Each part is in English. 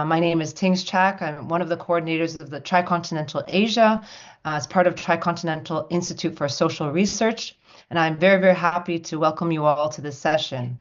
My name is Tings Chak. I'm one of the coordinators of the Tricontinental Asia as part of Tricontinental Institute for Social Research, and I'm very, very happy to welcome you all to this session.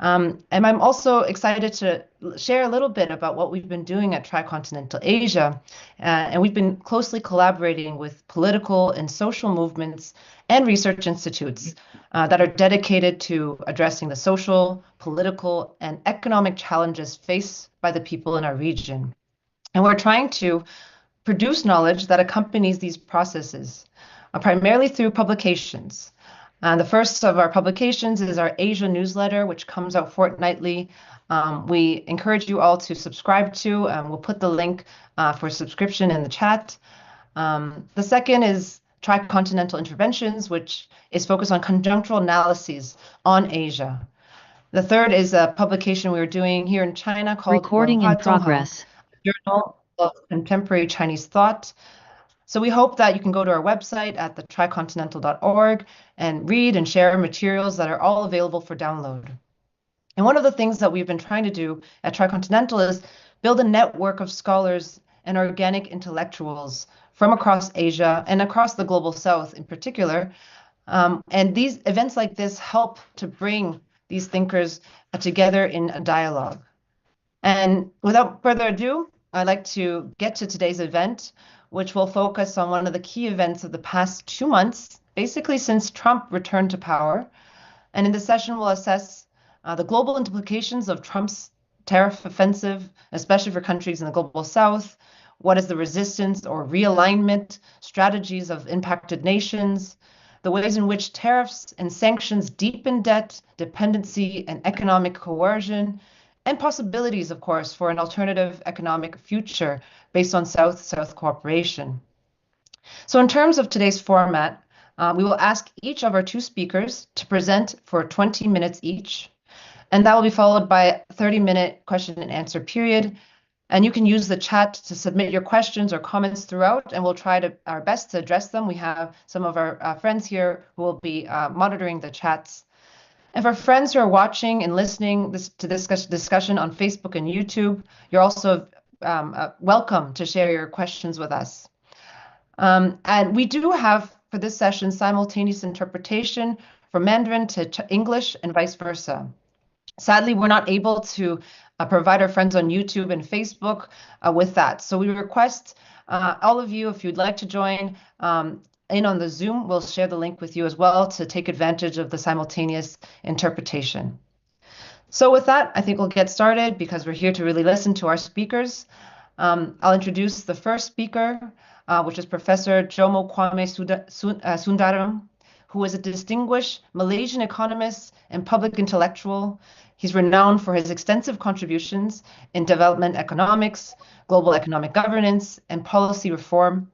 And I'm also excited to share a little bit about what we've been doing at Tricontinental Asia. And we've been closely collaborating with political and social movements and research institutes that are dedicated to addressing the social, political, and economic challenges faced by the people in our region. And we're trying to produce knowledge that accompanies these processes, primarily through publications. The first of our publications is our Asia newsletter, which comes out fortnightly. We encourage you all to subscribe to, and we'll put the link for subscription in the chat. The second is Tricontinental Interventions, which is focused on conjunctural analyses on Asia. The third is a publication we were doing here in China called Recording in Progress, Journal of Contemporary Chinese Thought. So we hope that you can go to our website at the tricontinental.org and read and share materials that are all available for download. And one of the things that we've been trying to do at Tricontinental is build a network of scholars and organic intellectuals from across Asia and across the global South in particular. And these events like this help to bring these thinkers together in a dialogue. And without further ado, I'd like to get to today's event, which will focus on one of the key events of the past 2 months, basically since Trump returned to power. And in this session, we'll assess the global implications of Trump's tariff offensive, especially for countries in the global South. What is the resistance or realignment strategies of impacted nations? The ways in which tariffs and sanctions deepen debt, dependency, and economic coercion, and possibilities, of course, for an alternative economic future based on South-South cooperation. So in terms of today's format, we will ask each of our 2 speakers to present for 20 minutes each, and that will be followed by a 30-minute question and answer period. And you can use the chat to submit your questions or comments throughout, and we'll try our best to address them. We have some of our friends here who will be monitoring the chats. And for friends who are watching and listening to this discussion on Facebook and YouTube, you're also welcome to share your questions with us. And we do have, for this session, simultaneous interpretation from Mandarin to English and vice versa. Sadly, we're not able to provide our friends on YouTube and Facebook with that. So we request all of you, if you'd like to join in on the Zoom, we'll share the link with you as well to take advantage of the simultaneous interpretation. So with that, I think we'll get started because we're here to really listen to our speakers. I'll introduce the first speaker, which is Professor Jomo Kwame Sundaram, who is a distinguished Malaysian economist and public intellectual. He's renowned for his extensive contributions in development economics, global economic governance, and policy reform.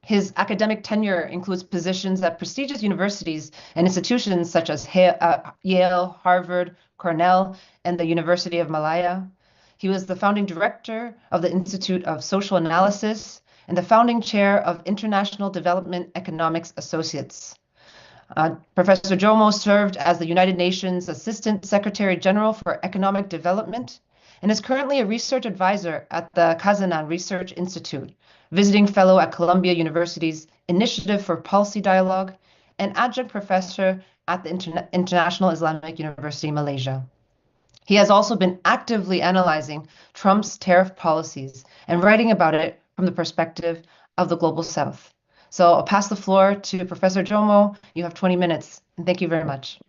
His academic tenure includes positions at prestigious universities and institutions such as Yale, Harvard, Cornell, and the University of Malaya. He was the founding director of the Institute of Social Analysis and the founding chair of International Development Economics Associates. Professor Jomo served as the United Nations Assistant Secretary General for Economic Development and is currently a research advisor at the Kazanan Research Institute, visiting fellow at Columbia University's Initiative for Policy Dialogue, and adjunct professor at the International Islamic University, Malaysia. He has also been actively analyzing Trump's tariff policies and writing about it from the perspective of the global South. So I'll pass the floor to Professor Jomo. You have 20 minutes, and thank you very much.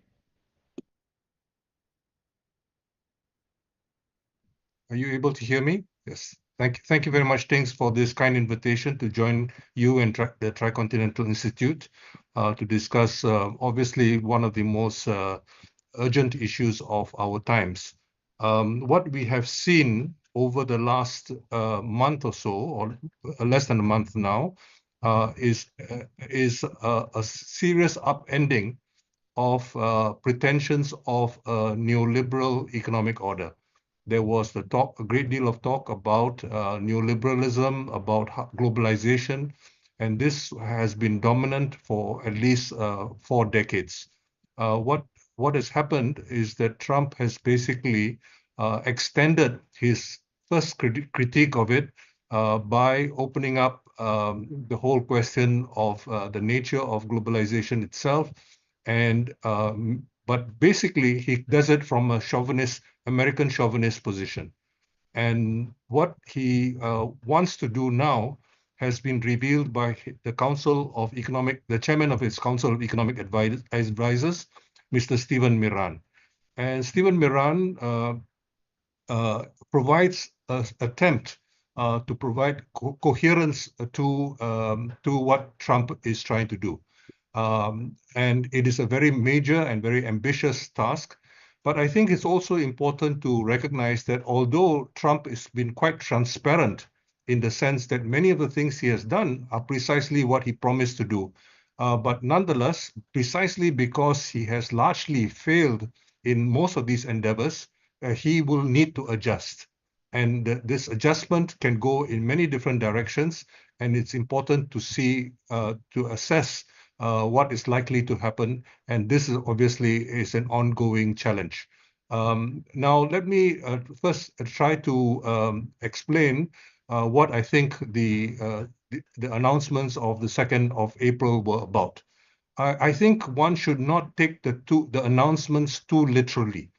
Are you able to hear me? Yes. Thank you very much. Thanks for this kind invitation to join you and the Tricontinental Institute to discuss obviously one of the most urgent issues of our times. What we have seen over the last month or so, or less than a month now, is a serious upending of pretensions of a neoliberal economic order. There was a great deal of talk about neoliberalism, about globalization, and this has been dominant for at least 4 decades. What has happened is that Trump has basically extended his first critique of it by opening up the whole question of the nature of globalization itself. And but basically, he does it from a chauvinist, American chauvinist position. And what he wants to do now has been revealed by the chairman of his Council of Economic Advisors, Mr. Stephen Miran. And Stephen Miran provides an attempt to provide coherence to what Trump is trying to do. And it is a very major and very ambitious task. But I think it's also important to recognize that although Trump has been quite transparent in the sense that many of the things he has done are precisely what he promised to do, but nonetheless, precisely because he has largely failed in most of these endeavors, he will need to adjust. And this adjustment can go in many different directions, and it's important to see, to assess what is likely to happen. And this is obviously an ongoing challenge. Now, let me first try to explain what I think the announcements of the 2nd of April were about. I think one should not take the announcements too literally.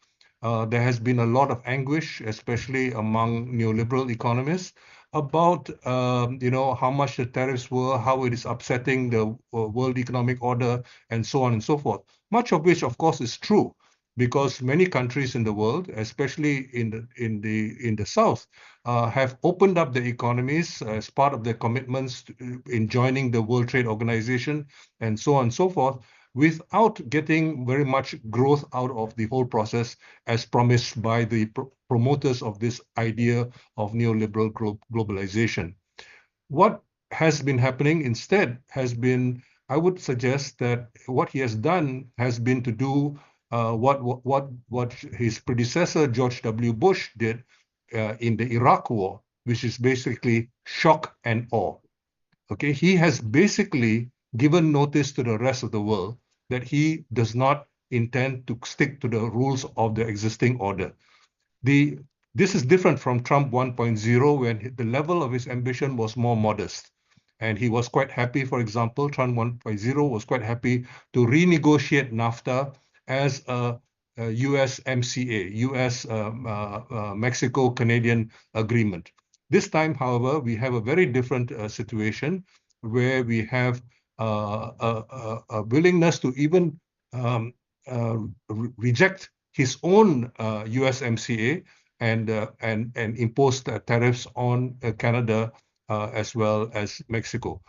There has been a lot of anguish, especially among neoliberal economists, about how much the tariffs were, how it is upsetting the world economic order, and so on and so forth. Much of which, of course, is true, because many countries in the world, especially in the South, have opened up their economies as part of their commitments in joining the World Trade Organization, and so on and so forth, without getting very much growth out of the whole process as promised by the promoters of this idea of neoliberal globalization. What has been happening instead has been, I would suggest that what he has done has been to do what his predecessor, George W. Bush, did in the Iraq War, which is basically shock and awe. Okay, he has basically given notice to the rest of the world that he does not intend to stick to the rules of the existing order. This is different from Trump 1.0, when the level of his ambition was more modest. And he was quite happy, for example, Trump 1.0 was quite happy to renegotiate NAFTA as a USMCA, US Mexico-Canadian agreement. This time, however, we have a very different situation where we have a willingness to even reject his own USMCA and impose tariffs on Canada as well as Mexico.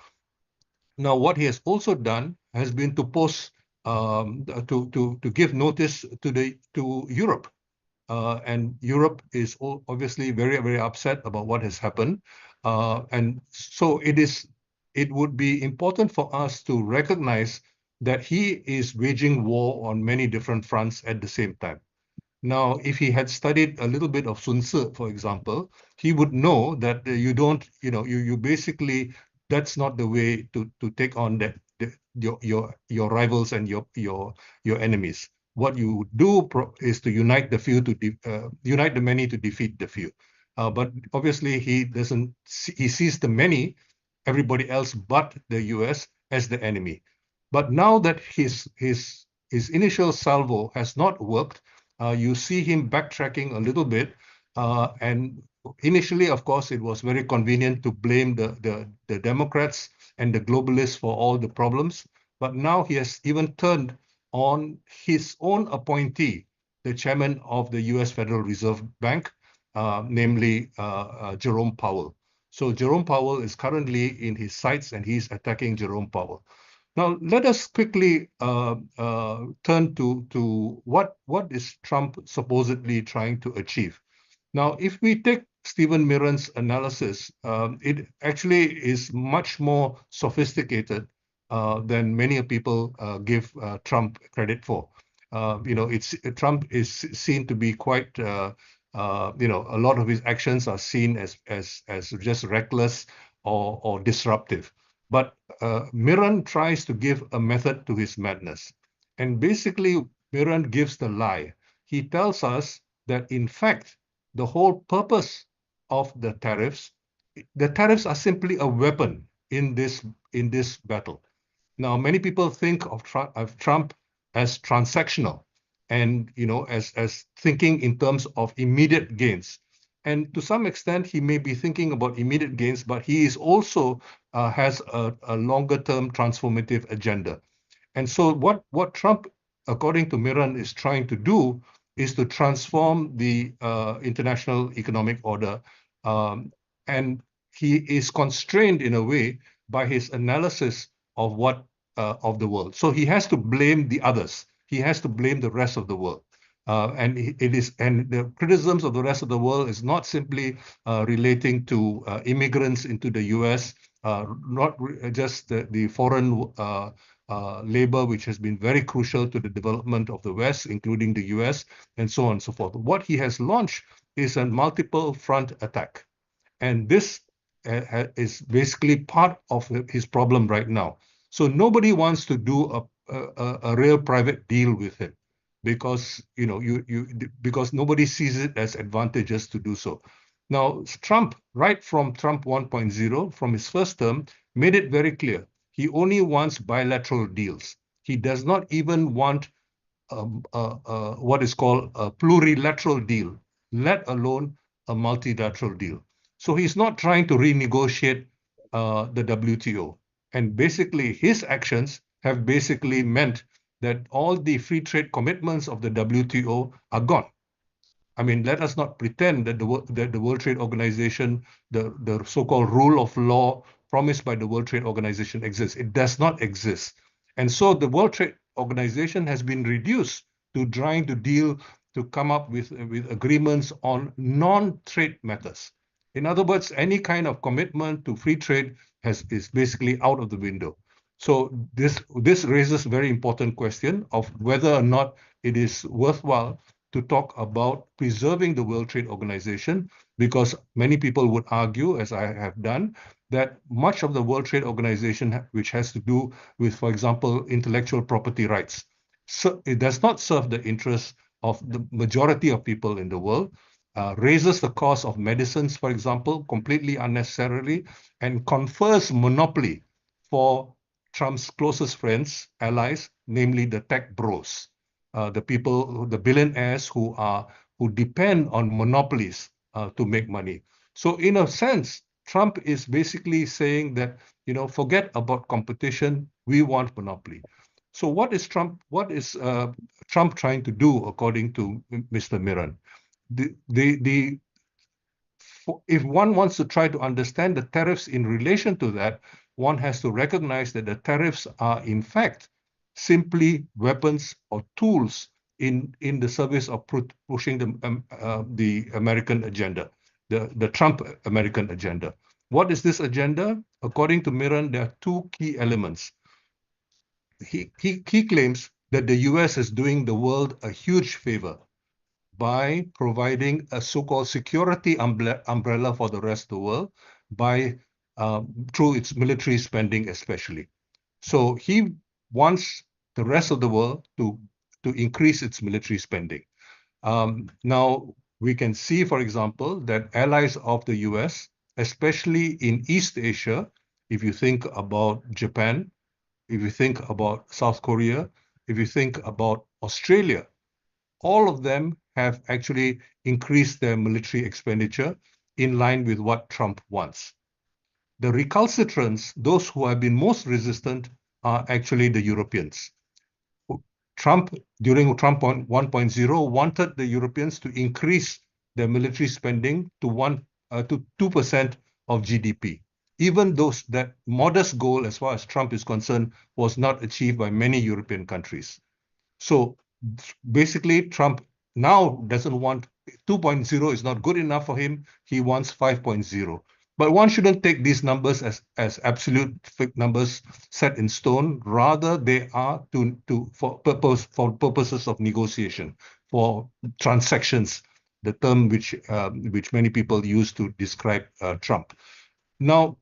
Now, what he has also done has been to to give notice to Europe. And Europe is obviously very, very upset about what has happened. And so it would be important for us to recognize that he is waging war on many different fronts at the same time. Now, if he had studied a little bit of Sun Tzu, for example, he would know that you don't, you basically, that's not the way to take on your rivals and your enemies. What you do is to unite the few unite the many to defeat the few. But obviously he doesn't. He sees the many, everybody else but the U.S. as the enemy. But now that his initial salvo has not worked, you see him backtracking a little bit, and initially, of course, it was very convenient to blame the Democrats and the globalists for all the problems. But now he has even turned on his own appointee, the chairman of the U.S. Federal Reserve Bank, namely Jerome Powell. So Jerome Powell is currently in his sights, and he's attacking Jerome Powell. Now, let us quickly turn to what is Trump supposedly trying to achieve. Now, if we take Stephen Miran's analysis, it actually is much more sophisticated than many people give Trump credit for. Trump is seen to be quite, a lot of his actions are seen as just reckless or disruptive. But Miran tries to give a method to his madness. And basically, Miran gives the lie. He tells us that, in fact, the whole purpose of the tariffs. The tariffs are simply a weapon in this battle. Now, many people think of Trump as transactional, and as thinking in terms of immediate gains. And to some extent, he may be thinking about immediate gains, but he is also has a longer-term transformative agenda. And so what Trump, according to Miran, is trying to do is to transform the international economic order. And he is constrained in a way by his analysis of of the world. So he has to blame the others. He has to blame the rest of the world. And the criticisms of the rest of the world is not simply relating to immigrants into the US, not just the foreign labor, which has been very crucial to the development of the West, including the US, and so on and so forth. What he has launched is a multiple front attack. And this is basically part of his problem right now. So nobody wants to do a real private deal with him because because nobody sees it as advantageous to do so. Now, Trump, right from Trump 1.0, from his first term, made it very clear. He only wants bilateral deals. He does not even want what is called a plurilateral deal, let alone a multilateral deal. So he's not trying to renegotiate the WTO. And basically, his actions have basically meant that all the free trade commitments of the WTO are gone. I mean, let us not pretend that the World Trade Organization, the so-called rule of law promised by the World Trade Organization exists. It does not exist. And so the World Trade Organization has been reduced to trying to come up with agreements on non-trade matters. In other words, any kind of commitment to free trade is basically out of the window. So this raises a very important question of whether or not it is worthwhile to talk about preserving the World Trade Organization, because many people would argue, as I have done, that much of the World Trade Organization, which has to do with, for example, intellectual property rights, so it does not serve the interests of the majority of people in the world, raises the cost of medicines, for example, completely unnecessarily, and confers monopoly for Trump's closest friends, allies, namely the tech bros. The people, the billionaires who depend on monopolies to make money. So in a sense, Trump is basically saying that, forget about competition, we want monopoly. So what is Trump trying to do, according to Mr. Miran? If one wants to try to understand the tariffs in relation to that, one has to recognize that the tariffs are in fact simply weapons or tools in the service of pushing the American agenda, the Trump American agenda. What is this agenda? According to Miran, there are two key elements. He claims that the US is doing the world a huge favor by providing a so-called security umbrella for the rest of the world through its military spending especially. So he wants the rest of the world to increase its military spending. Now, we can see, for example, that allies of the US, especially in East Asia, if you think about Japan, if you think about South Korea, if you think about Australia, all of them have actually increased their military expenditure in line with what Trump wants. The recalcitrants, those who have been most resistant, are actually the Europeans. Trump, during Trump 1.0, wanted the Europeans to increase their military spending to 2% of GDP. Even that modest goal, as far as Trump is concerned, was not achieved by many European countries. So basically, Trump now doesn't want 2.0 is not good enough for him. He wants 5.0. But one shouldn't take these numbers as absolute numbers set in stone. Rather, they are for purposes of negotiation, for transactions, the term which many people use to describe Trump. Now,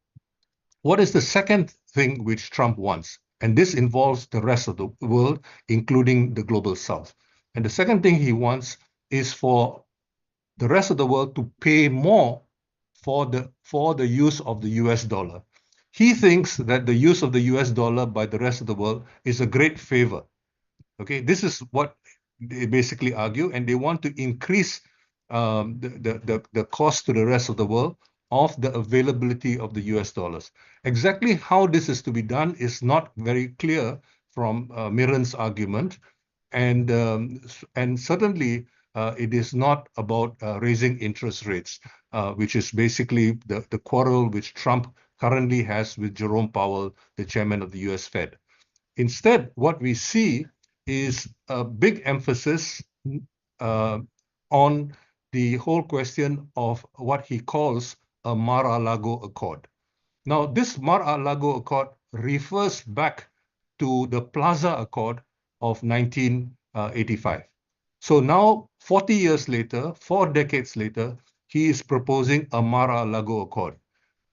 what is the second thing which Trump wants? And this involves the rest of the world, including the global south. And the second thing he wants is for the rest of the world to pay more for the use of the US dollar. He thinks that the use of the US dollar by the rest of the world is a great favor. Okay, this is what they basically argue, and they want to increase the cost to the rest of the world of the availability of the US dollars. Exactly how this is to be done is not very clear from Miran's argument, and certainly it is not about raising interest rates, which is basically the quarrel which Trump currently has with Jerome Powell, the chairman of the US Fed. Instead, what we see is a big emphasis uh, on the whole question of what he calls a Mar-a-Lago Accord. Now, this Mar-a-Lago Accord refers back to the Plaza Accord of 1985. So now, 40 years later, 4 decades later, he is proposing a Mar-a-Lago Accord.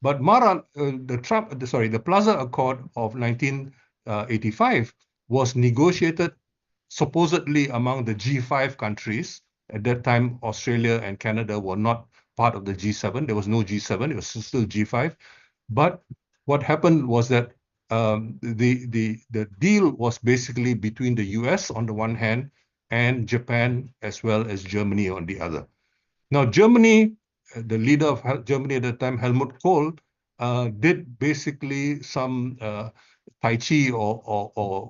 But the Plaza Accord of 1985 was negotiated supposedly among the G5 countries. At that time, Australia and Canada were not part of the G7. There was no G7, it was still G5. But what happened was that the deal was basically between the US on the one hand and Japan as well as Germany on the other. Now, Germany, the leader of Germany at the time, Helmut Kohl, did basically some Tai Chi or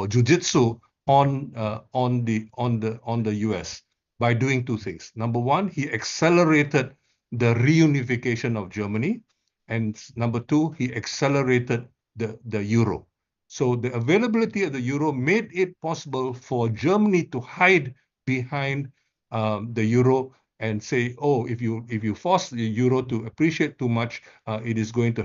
Jiu-Jitsu on the US by doing two things. Number one, he accelerated the reunification of Germany, and number two, he accelerated the euro. So the availability of the euro made it possible for Germany to hide behind the euro and say, oh, if you force the euro to appreciate too much, it is going to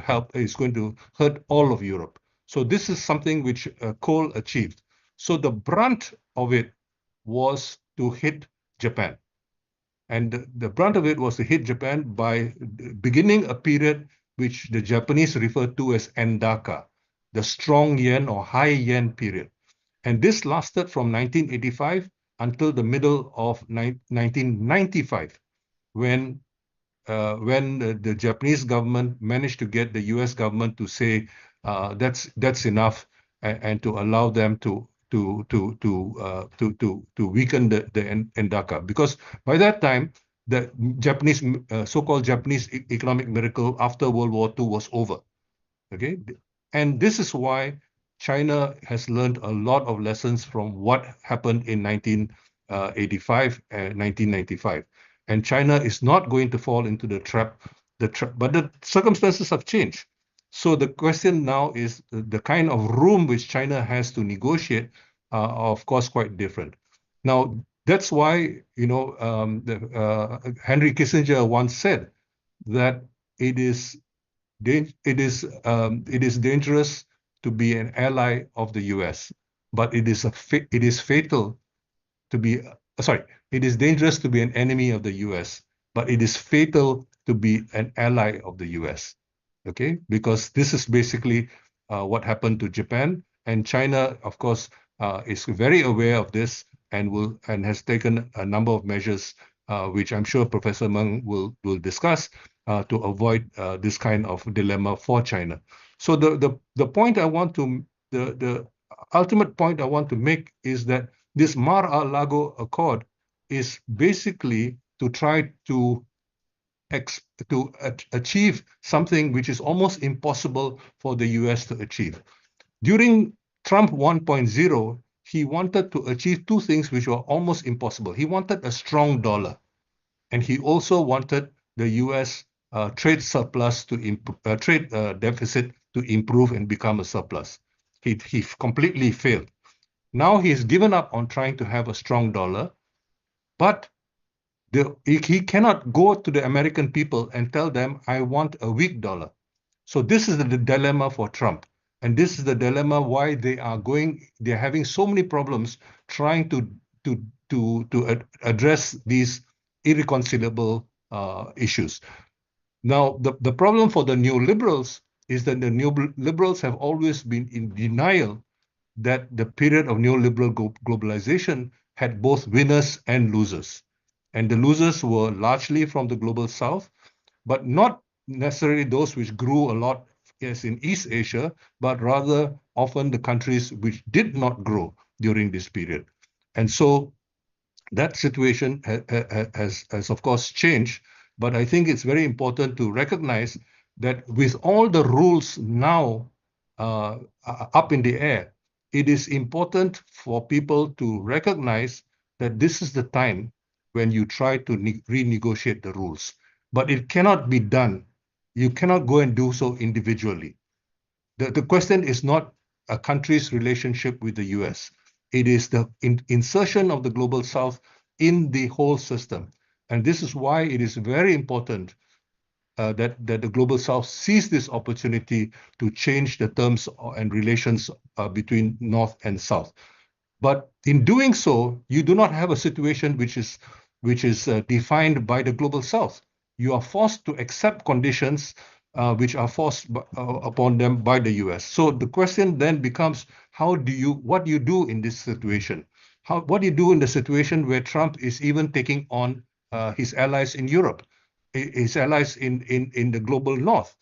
hurt all of Europe. So this is something which Kohl achieved. So the brunt of it was to hit Japan. And the brunt of it was to hit Japan by beginning a period which the Japanese refer to as Endaka, the strong yen or high yen period. And this lasted from 1985 until the middle of 1995, when the Japanese government managed to get the US government to say that's enough, and to allow them to weaken the Endaka, because by that time the Japanese so-called Japanese economic miracle after World War II was over. Okay, and this is why China has learned a lot of lessons from what happened in 1985 and 1995. And China is not going to fall into the trap, but the circumstances have changed. So the question now is the kind of room which China has to negotiate are of course quite different. Now, that's why, Henry Kissinger once said that it is dangerous to be an ally of the US, but it is fatal to be, it is dangerous to be an enemy of the US, but it is fatal to be an ally of the US. Okay, because this is basically what happened to Japan, and China, of course, is very aware of this and has taken a number of measures, which I'm sure Professor Meng will discuss, to avoid this kind of dilemma for China. So the point I want to the ultimate point I want to make is that this Mar-a-Lago Accord is basically to try to achieve something which is almost impossible for the US to achieve. During Trump 1.0, he wanted to achieve two things which were almost impossible. He wanted a strong dollar, and he also wanted the US trade surplus trade deficit to improve and become a surplus. He completely failed. Now he's given up on trying to have a strong dollar, but he cannot go to the American people and tell them, I want a weak dollar. So this is the dilemma for Trump. And this is the dilemma why they're having so many problems trying to address these irreconcilable issues. Now, the problem for the neoliberals is that the neoliberals have always been in denial that the period of neoliberal globalization had both winners and losers. And the losers were largely from the global south, but not necessarily those which grew a lot as in East Asia, but rather often the countries which did not grow during this period. And so that situation has of course changed, but I think it's very important to recognize that with all the rules now up in the air, it is important for people to recognize that this is the time when you try to renegotiate the rules. But it cannot be done. You cannot go and do so individually. The question is not a country's relationship with the US. It is the insertion of the global south in the whole system. And this is why it is very important that the global south sees this opportunity to change the terms and relations between north and south. But in doing so, you do not have a situation which is defined by the global south. You are forced to accept conditions which are forced upon them by the US. So the question then becomes, what do you do in this situation? What do you do in the situation where Trump is even taking on his allies in Europe, his allies in the global north?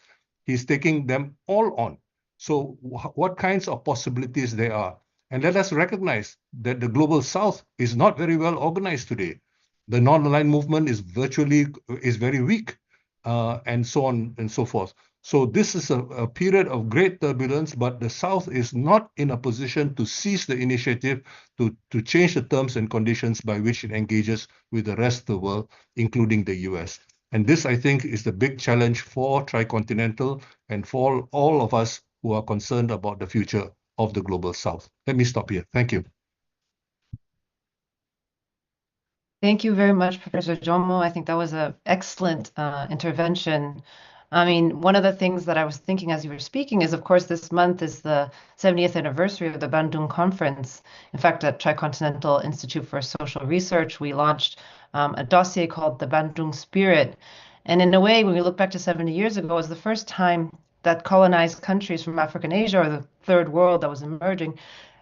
He's taking them all on. So what kinds of possibilities there are? And let us recognize that the global south is not very well organized today. The non-aligned movement is very weak, and so on and so forth. So this is a period of great turbulence, but the South is not in a position to seize the initiative to change the terms and conditions by which it engages with the rest of the world, including the US. And this, I think, is the big challenge for Tricontinental and for all of us who are concerned about the future of the global South. Let me stop here. Thank you. Thank you very much, Professor Jomo. I think that was an excellent intervention. I mean, one of the things that I was thinking as you were speaking is, of course, this month is the 70th anniversary of the Bandung Conference. In fact, at Tricontinental Institute for Social Research, we launched a dossier called the Bandung Spirit. And in a way, when we look back to 70 years ago, it was the first time that colonized countries from Africa and Asia, or the third world that was emerging,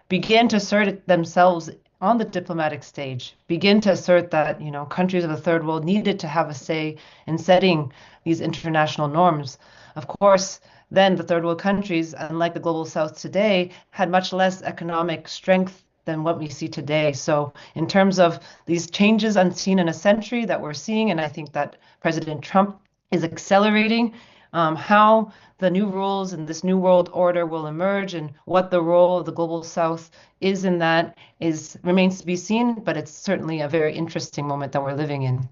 began to assert themselves on the diplomatic stage, begin to assert that, countries of the third world needed to have a say in setting these international norms. Of course, then the third world countries, unlike the global south today, had much less economic strength than what we see today. So in terms of these changes unseen in a century that we're seeing, and I think that President Trump is accelerating how the new rules and this new world order will emerge and what the role of the global south is in that remains to be seen, but it's certainly a very interesting moment that we're living in.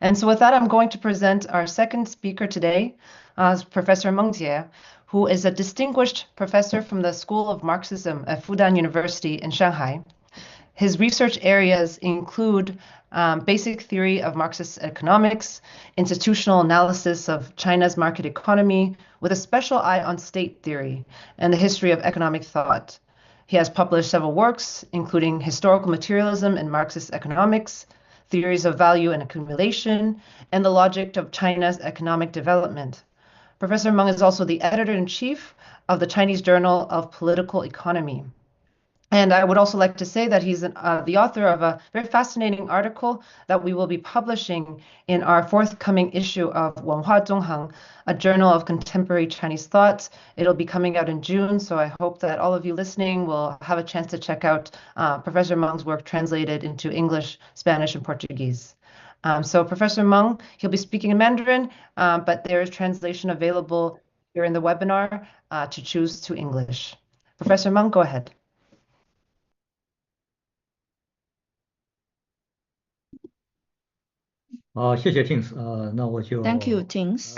And so with that, I'm going to present our second speaker today, Professor Meng Jie, who is a distinguished professor from the School of Marxism at Fudan University in Shanghai. His research areas include basic theory of Marxist economics, institutional analysis of China's market economy, with a special eye on state theory and the history of economic thought. He has published several works, including Historical Materialism and Marxist Economics, Theories of Value and Accumulation, and the Logic of China's Economic Development. Professor Meng is also the editor-in-chief of the Chinese Journal of Political Economy. And I would also like to say that he's the author of a very fascinating article that we will be publishing in our forthcoming issue of Wenhua Zongheng, a journal of contemporary Chinese thought. It'll be coming out in June, so I hope that all of you listening will have a chance to check out Professor Meng's work translated into English, Spanish, and Portuguese. So Professor Meng, he'll be speaking in Mandarin, but there is translation available here in the webinar to choose to English. Professor Meng, go ahead. Thank you, Tings.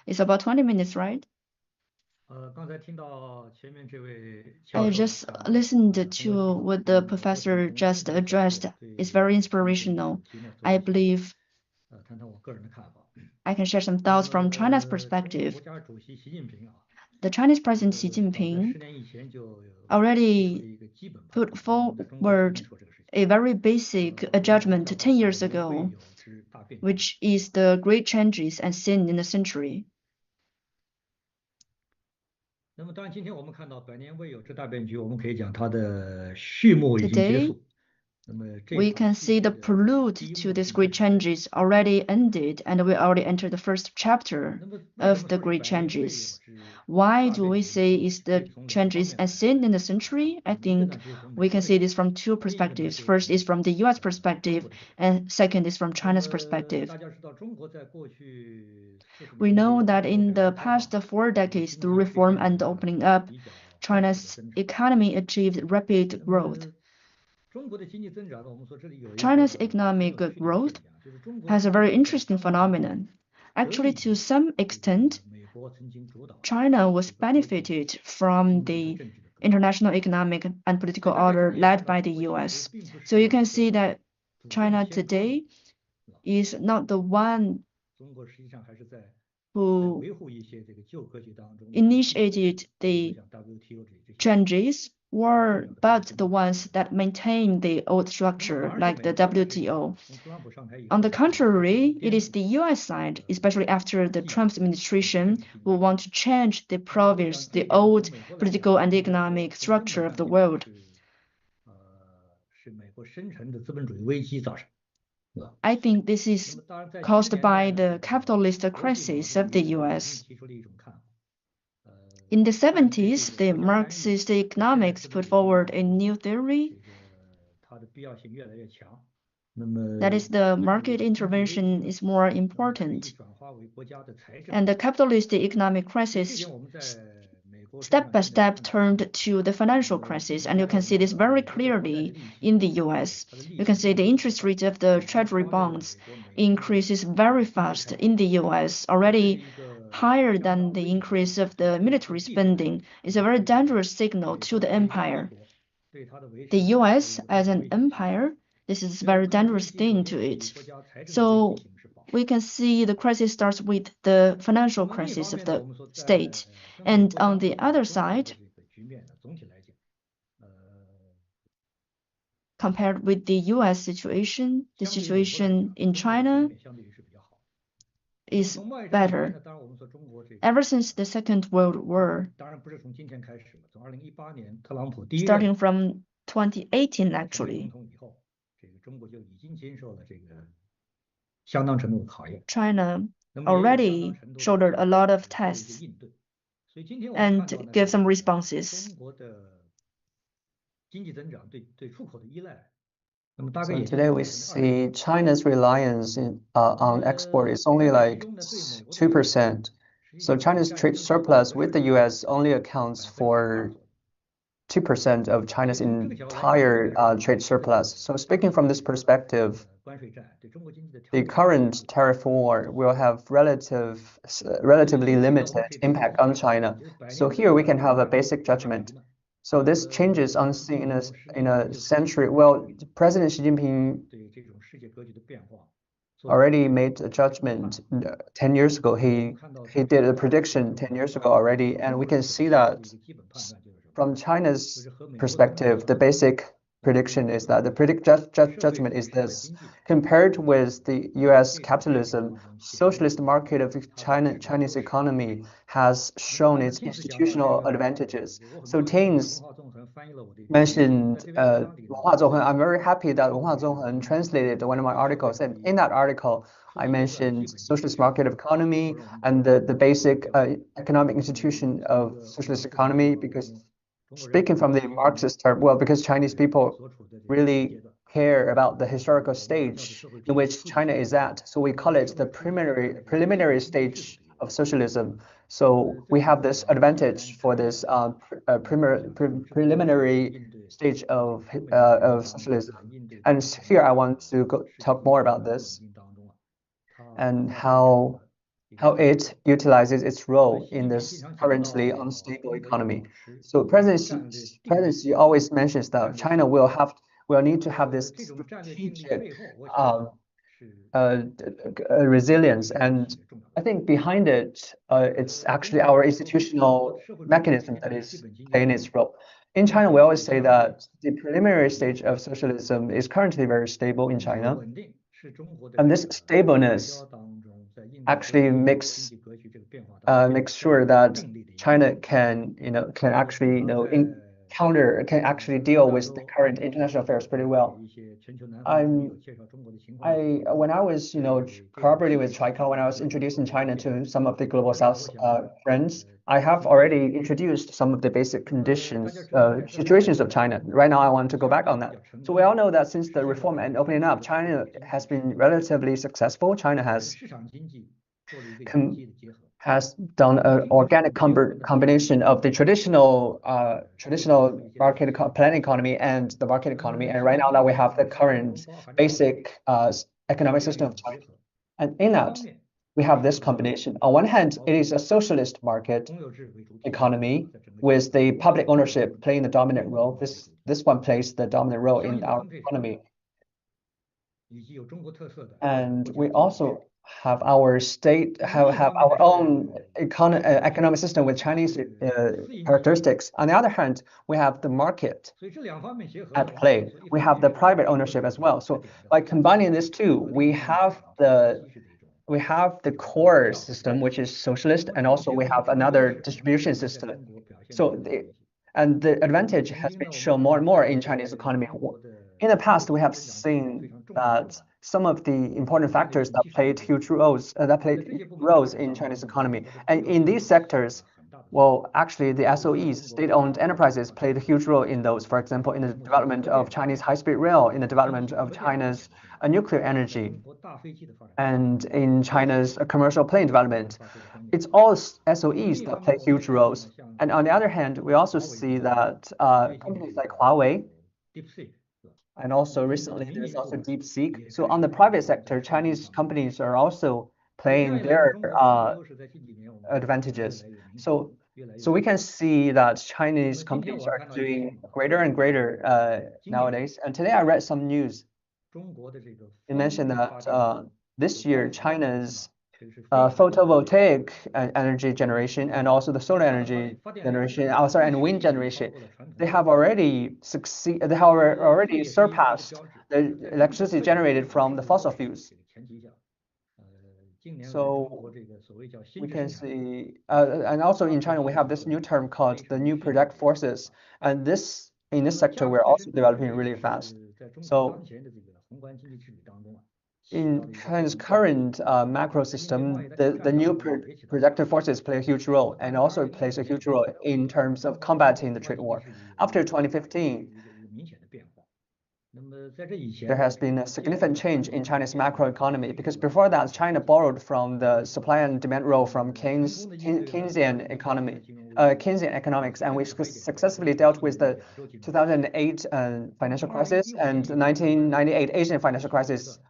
It's about 20 minutes, right? I just listened to what the professor just addressed. It's very inspirational. I believe I can share some thoughts from China's perspective. The Chinese President Xi Jinping already put forward a very basic judgment 10 years ago, which is the great changes and seen in the century. Today, we can see the prelude to these great changes already ended, and we already entered the first chapter of the great changes. Why do we say is the changes as seen in the century? I think we can see this from two perspectives. First is from the US perspective, and second is from China's perspective. We know that in the past 4 decades, through reform and opening up, China's economy achieved rapid growth. China's economic growth has a very interesting phenomenon. Actually, to some extent, China was benefited from the international economic and political order led by the US. So you can see that China today is not the one who initiated the changes, but the ones that maintain the old structure, like the WTO. On the contrary, it is the US side, especially after the Trump administration, who want to change the previous, the old political and economic structure of the world. I think this is caused by the capitalist crisis of the US. In the 70s, the Marxist economics put forward a new theory. That is, the market intervention is more important. And the capitalist economic crisis step by step turned to the financial crisis, and you can see this very clearly in the US. You can see the interest rate of the treasury bonds increases very fast in the US, already higher than the increase of the military spending. It's a very dangerous signal to the empire. The US as an empire, this is a very dangerous thing to it. So we can see the crisis starts with the financial crisis of the state. And on the other side, compared with the US situation, the situation in China is better. Ever since the Second World War, starting from 2018 actually, China already shouldered a lot of tests and gave some responses. So today we see China's reliance on export is only like 2%. So China's trade surplus with the US only accounts for 2% of China's entire trade surplus. So speaking from this perspective, the current tariff war will have relatively limited impact on China. So here we can have a basic judgment. So this changes unseen in a century. Well, President Xi Jinping already made a judgment 10 years ago. He did a prediction 10 years ago already, and we can see that from China's perspective, the basic prediction is that the judgment is this: compared with the U.S. capitalism, socialist market of Chinese economy has shown its institutional advantages. So Taines mentioned Wenhua Zhouhen. I'm very happy that Wenhua Zhouhen translated one of my articles, and in that article, I mentioned socialist market of economy and the basic economic institution of socialist economy, because speaking from the Marxist term, well, because Chinese people really care about the historical stage in which China is at, so we call it the preliminary stage of socialism. So we have this advantage for this preliminary stage of socialism. And here I want to talk more about this and how it utilizes its role in this currently unstable economy. So President Xi always mentions that China will need to have this strategic resilience, and I think behind it, it's actually our institutional mechanism that is playing its role. In China, we always say that the preliminary stage of socialism is currently very stable in China, and this stableness actually makes sure that China can actually deal with the current international affairs pretty well. when I was, cooperating with Tricon, when I was introducing China to some of the global South friends, I have already introduced some of the basic situations of China. Right now, I want to go back on that. So we all know that since the reform and opening up, China has been relatively successful. China has done an organic combination of the traditional market plan economy and the market economy. And right now that we have the current basic economic system of China. And in that, we have this combination. On one hand, it is a socialist market economy with the public ownership playing the dominant role. This one plays the dominant role in our economy. And we also have our our own economic system with Chinese characteristics. On the other hand, we have the market at play. We have the private ownership as well. So by combining these two, we have the core system, which is socialist, and also we have another distribution system. So the advantage has been shown more and more in Chinese economy. In the past, we have seen that some of the important factors that played roles in Chinese economy. And in these sectors, well, actually, the SOEs, state-owned enterprises, played a huge role in those. For example, in the development of Chinese high-speed rail, in the development of China's nuclear energy, and in China's commercial plane development. It's all SOEs that play huge roles. And on the other hand, we also see that companies like Huawei, and also recently there's also DeepSeek. So on the private sector, Chinese companies are also playing their advantages. So we can see that Chinese companies are doing greater and greater nowadays. And today I read some news. It mentioned that this year China's photovoltaic energy generation and also the solar energy generation, and wind generation, they have already surpassed the electricity generated from the fossil fuels. So we can see, and also in China, we have this new term called the new productive forces. And in this sector, we're also developing really fast. So in China's current macro system, the new productive forces play a huge role, and also plays a huge role in terms of combating the trade war. After 2015, there has been a significant change in China's macro economy, because before that, China borrowed from the supply and demand role from Keynesian economics, and we successfully dealt with the 2008 financial crisis and 1998 Asian financial crisis.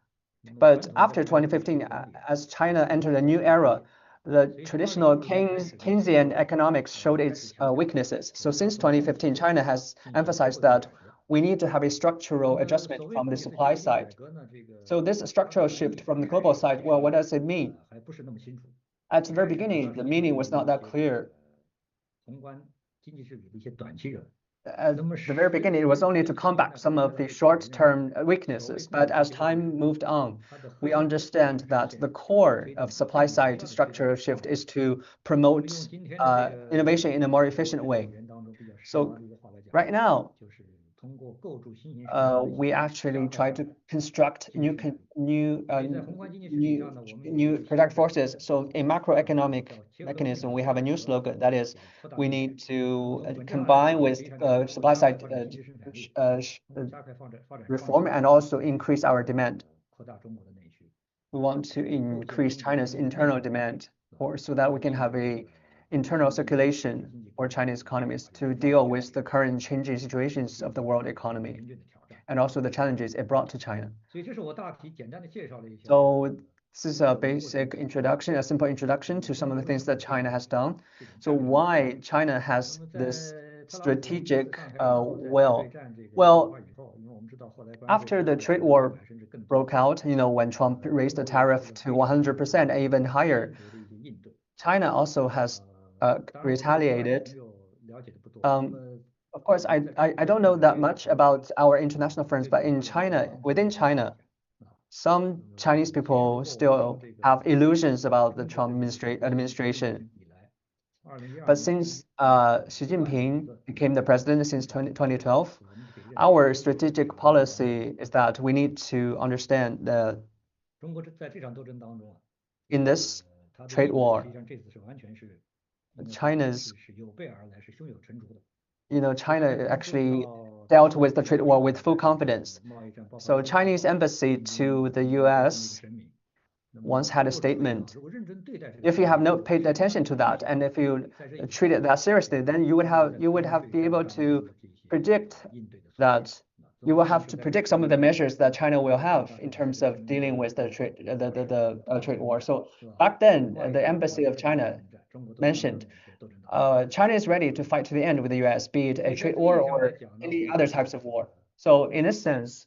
But after 2015, as China entered a new era, the traditional Keynesian economics showed its weaknesses. So since 2015, China has emphasized that we need to have a structural adjustment from the supply side. So this structural shift from the global side, well, what does it mean? At the very beginning, the meaning was not that clear. At the very beginning, it was only to combat some of the short-term weaknesses. But as time moved on, we understand that the core of supply-side structural shift is to promote innovation in a more efficient way. So right now, we actually try to construct new productive forces. So in macroeconomic mechanism, we have a new slogan, that is, we need to combine with supply side reform and also increase our demand. We want to increase China's internal demand, so that we can have a internal circulation for Chinese economies to deal with the current changing situations of the world economy and also the challenges it brought to China. So this is a basic introduction, a simple introduction to some of the things that China has done. So why China has this strategic will? Well, after the trade war broke out, when Trump raised the tariff to 100% and even higher, China also has retaliated. Of course, I don't know that much about our international friends, but within China, some Chinese people still have illusions about the Trump administration. But since Xi Jinping became the president since 2012, our strategic policy is that we need to understand that in this trade war, China's, China actually dealt with the trade war with full confidence. So Chinese embassy to the US once had a statement. If you have not paid attention to that, and if you treat it that seriously, then you would have be able to predict that you will have to predict some of the measures that China will have in terms of dealing with the trade war. So back then, the embassy of China mentioned China is ready to fight to the end with the US, be it a trade war or any other types of war. So in a sense,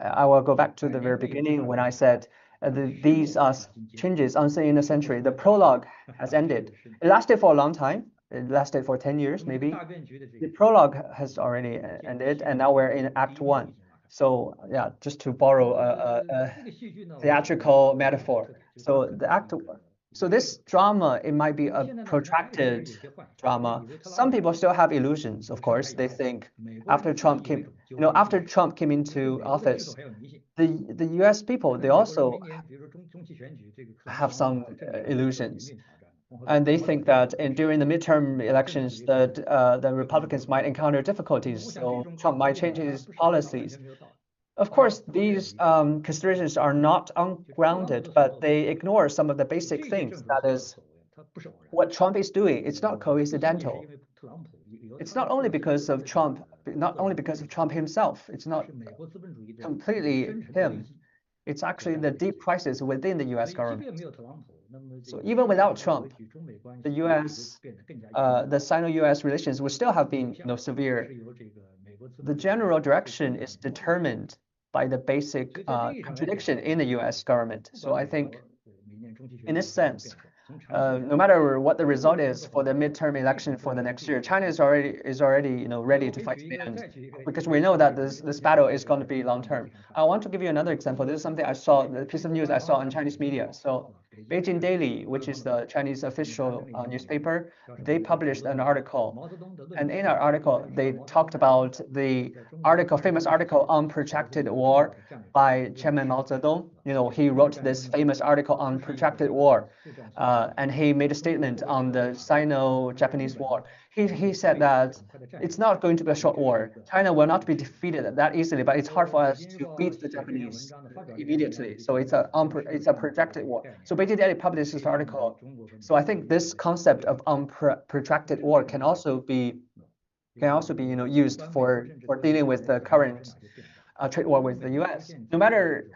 I will go back to the very beginning when I said these are changes unseen in a century. The prologue has ended. It lasted for a long time. It lasted for 10 years, maybe. The prologue has already ended, and now we're in Act 1. So yeah, just to borrow a theatrical metaphor. So this drama, it might be a protracted drama. Some people still have illusions, of course. They think after Trump came into office, the US people, they also have some illusions. And they think that during the midterm elections that the Republicans might encounter difficulties, so Trump might change his policies. Of course, these considerations are not ungrounded, but they ignore some of the basic things. That is, what Trump is doing, it's not coincidental. It's not only because of Trump himself. It's not completely him. It's actually the deep crisis within the US government. So even without Trump, the US, the Sino-US relations would still have been severe. The general direction is determined by the basic contradiction in the US government. So I think, in this sense, no matter what the result is for the midterm election for the next year, China is already ready to fight to the end, because we know that this battle is going to be long term. I want to give you another example. This is something I saw, the piece of news I saw on Chinese media. So Beijing Daily, which is the Chinese official newspaper, they published an article, and in our article they talked about the famous article on protracted war by Chairman Mao Zedong. He wrote this famous article on protracted war, and he made a statement on the Sino-Japanese war. He said that it's not going to be a short war. China will not be defeated that easily, but it's hard for us to beat the Japanese immediately. So it's a protracted war. So Beijing Daily published this article. So I think this concept of protracted war can also be used for dealing with the current trade war with the US. No matter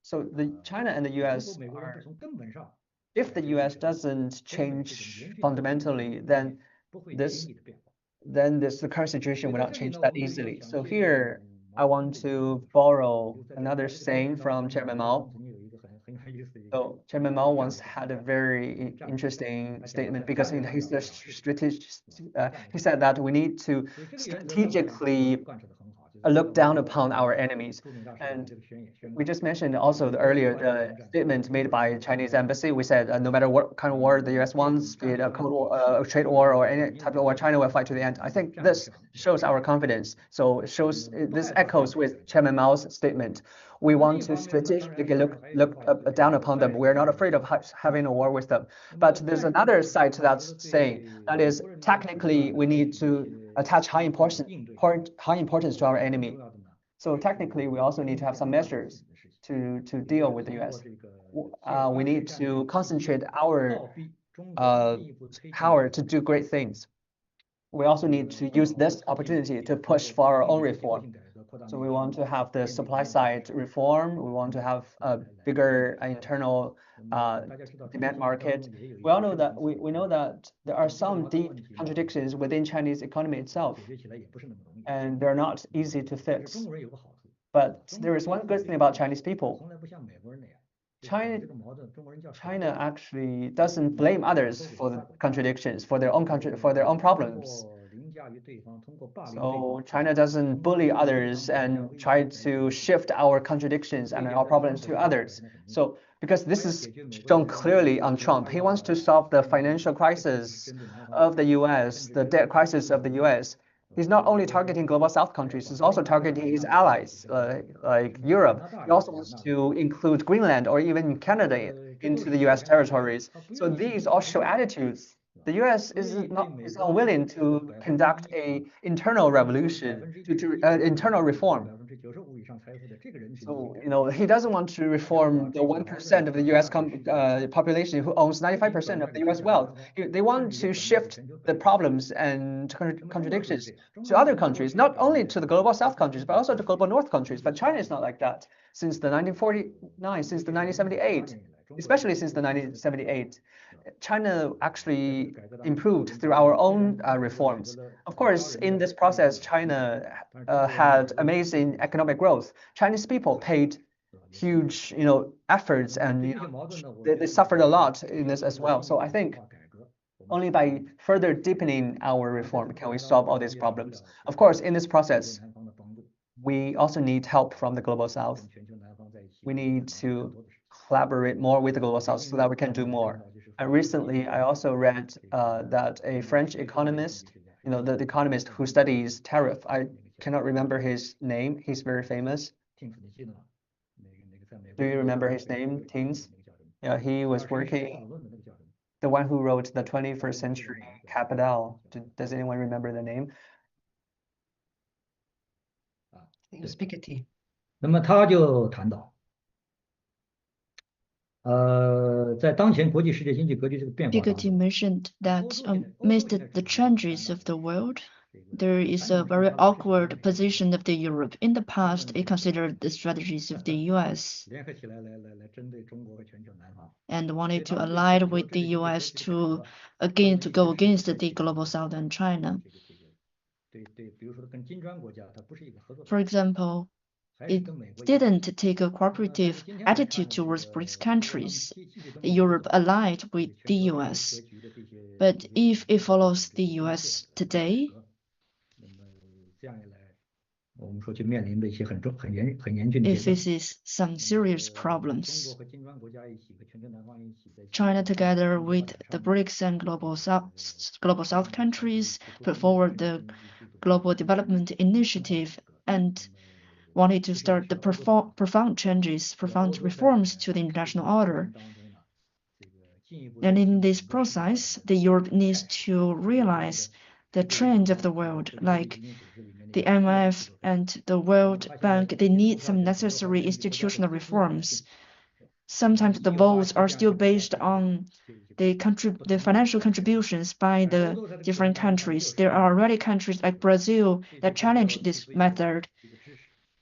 so the China and the US are, if the US doesn't change fundamentally, then the current situation will not change that easily. So here I want to borrow another saying from Chairman Mao. So Chairman Mao once had a very interesting statement, because he's a strategist. He said that we need to strategically look down upon our enemies. And we just mentioned also the statement made by Chinese embassy. We said no matter what kind of war the US wants, be it a cold war, a trade war, or any type of war, China will fight to the end. I think this shows our confidence. So this echoes with Chairman Mao's statement. We want to strategically look down upon them. We're not afraid of having a war with them. But there's another side to that saying. That is, technically, we need to attach high importance to our enemy. So technically, we also need to have some measures to deal with the US. We need to concentrate our power to do great things. We also need to use this opportunity to push for our own reform. So we want to have the supply side reform. We want to have a bigger internal demand market. We all know that we know that there are some deep contradictions within Chinese economy itself, and they're not easy to fix. But there is one good thing about Chinese people. China actually doesn't blame others for the contradictions, for their own problems. So China doesn't bully others and try to shift our contradictions and our problems to others. So because this is shown clearly on Trump, he wants to solve the financial crisis of the US, the debt crisis of the US. He's not only targeting global South countries, he's also targeting his allies, like Europe. He also wants to include Greenland or even Canada into the U.S. territories. So these all show attitudes. The U.S. is unwilling to conduct a internal revolution, to internal reform. So, he doesn't want to reform the 1% of the U.S. Population who owns 95% of the U.S. wealth. They want to shift the problems and contradictions to other countries, not only to the global South countries, but also to global North countries. But China is not like that. Since the 1949, since the 1978, especially since the 1978, China actually improved through our own reforms. Of course, in this process, China had amazing economic growth. Chinese people paid huge, efforts, and they suffered a lot in this as well. So I think only by further deepening our reform can we solve all these problems. Of course, in this process, we also need help from the global South. We need to collaborate more with the global South so that we can do more. And recently, I also read that a French economist, the economist who studies tariff, I cannot remember his name. He's very famous. Do you remember his name, Teens? Yeah, he was working, the one who wrote the 21st Century Capital. Does anyone remember the name? Piketty. 那么他就谈到，在当前国际世界经济格局这个变化当 Piketty 中， mentioned that amidst the changes of the world, there is a very awkward position of the Europe. In the past, it considered the strategies of the US 联合起来来针对中国和全球南方。 and wanted to ally with the US to go against the global South and China. 比如说跟金砖国家，它不是一个合作。 For example, it didn't take a cooperative attitude towards BRICS countries. Europe allied with the US. But if it follows the US today, 这样一来，我们说就面临的一些很严峻的 it 结果。 faces some serious problems. 中国和金砖国家一起和全球南方一起在 China, together with the BRICS and global South countries, put forward the Global Development Initiative and wanted to start the profound reforms to the international order. And in this process, the Europe needs to realize the trend of the world, like the IMF and the World Bank. They need some necessary institutional reforms. Sometimes the votes are still based on the financial contributions by the different countries. There are already countries like Brazil that challenge this method,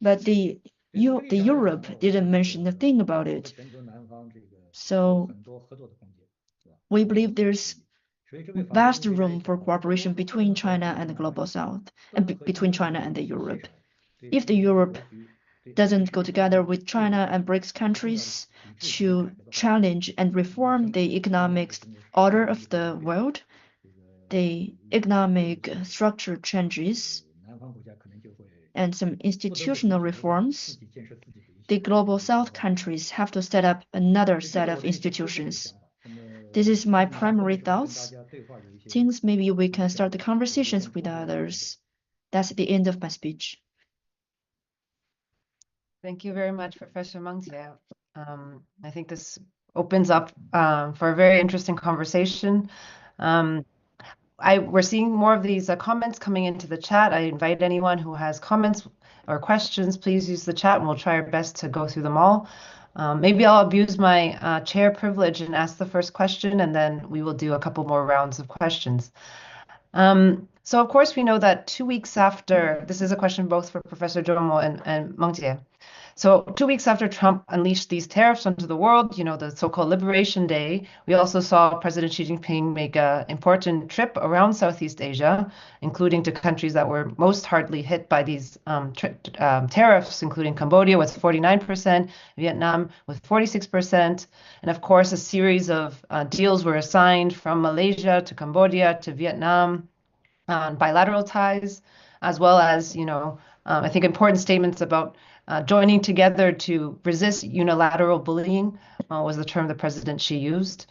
but the Europe didn't mention a thing about it. So we believe there's vast room for cooperation between China and the global South, and between China and the Europe. If the Europe doesn't go together with China and BRICS countries to challenge and reform the economic order of the world, the economic structure changes, and some institutional reforms, the global South countries have to set up another set of institutions. This is my primary thoughts. Things maybe we can start the conversations with others. That's the end of my speech. Thank you very much, Professor Meng Jie. I think this opens up for a very interesting conversation. We're seeing more of these comments coming into the chat. I invite anyone who has comments or questions, please use the chat and we'll try our best to go through them all. Maybe I'll abuse my chair privilege and ask the first question, and then we will do a couple more rounds of questions. So of course we know that 2 weeks after, this is a question both for Professor Zhou and Meng Jie. So 2 weeks after Trump unleashed these tariffs onto the world, the so-called Liberation Day, we also saw President Xi Jinping make an important trip around Southeast Asia, including to countries that were most hardly hit by these tariffs, including Cambodia with 49%, Vietnam with 46%, and of course a series of deals were assigned from Malaysia to Cambodia to Vietnam on bilateral ties, as well as, I think important statements about joining together to resist unilateral bullying was the term that President Xi used.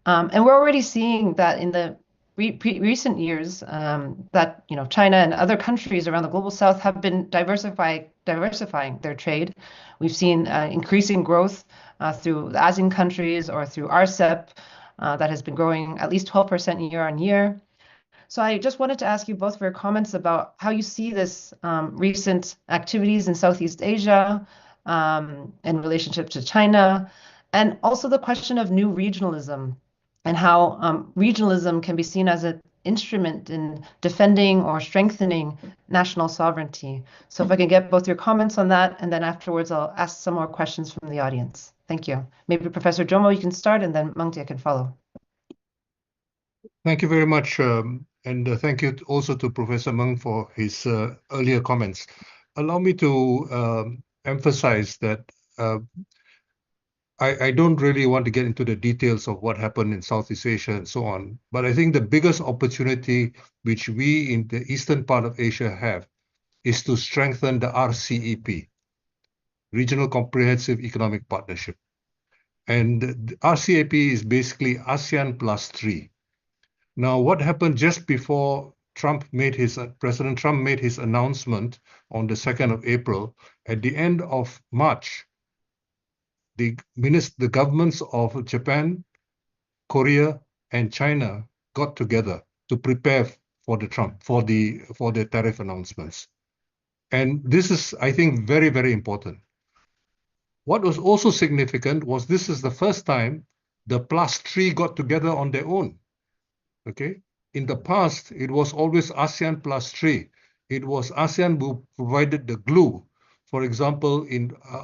And we're already seeing that in the recent years that China and other countries around the global south have been diversifying their trade. We've seen increasing growth through the ASEAN countries or through RCEP that has been growing at least 12% year on year. So I just wanted to ask you both for your comments about how you see this recent activities in Southeast Asia in relationship to China, and also the question of new regionalism and how regionalism can be seen as an instrument in defending or strengthening national sovereignty. So if I can get both your comments on that, and then afterwards I'll ask some more questions from the audience. Thank you. Maybe Professor Jomo, you can start, and then Mengtia can follow. Thank you very much, and thank you also to Professor Meng for his earlier comments. Allow me to emphasize that I don't really want to get into the details of what happened in Southeast Asia and so on, but I think the biggest opportunity which we in the eastern part of Asia have is to strengthen the RCEP, Regional Comprehensive Economic Partnership. And the RCEP is basically ASEAN plus 3. Now, what happened just before President Trump made his announcement on the 2nd of April, at the end of March, the governments of Japan, Korea, and China got together to prepare for the tariff announcements. And this is, I think, very, very important. What was also significant was this is the first time the plus 3 got together on their own. Okay, in the past, it was always ASEAN plus 3. It was ASEAN who provided the glue. For example,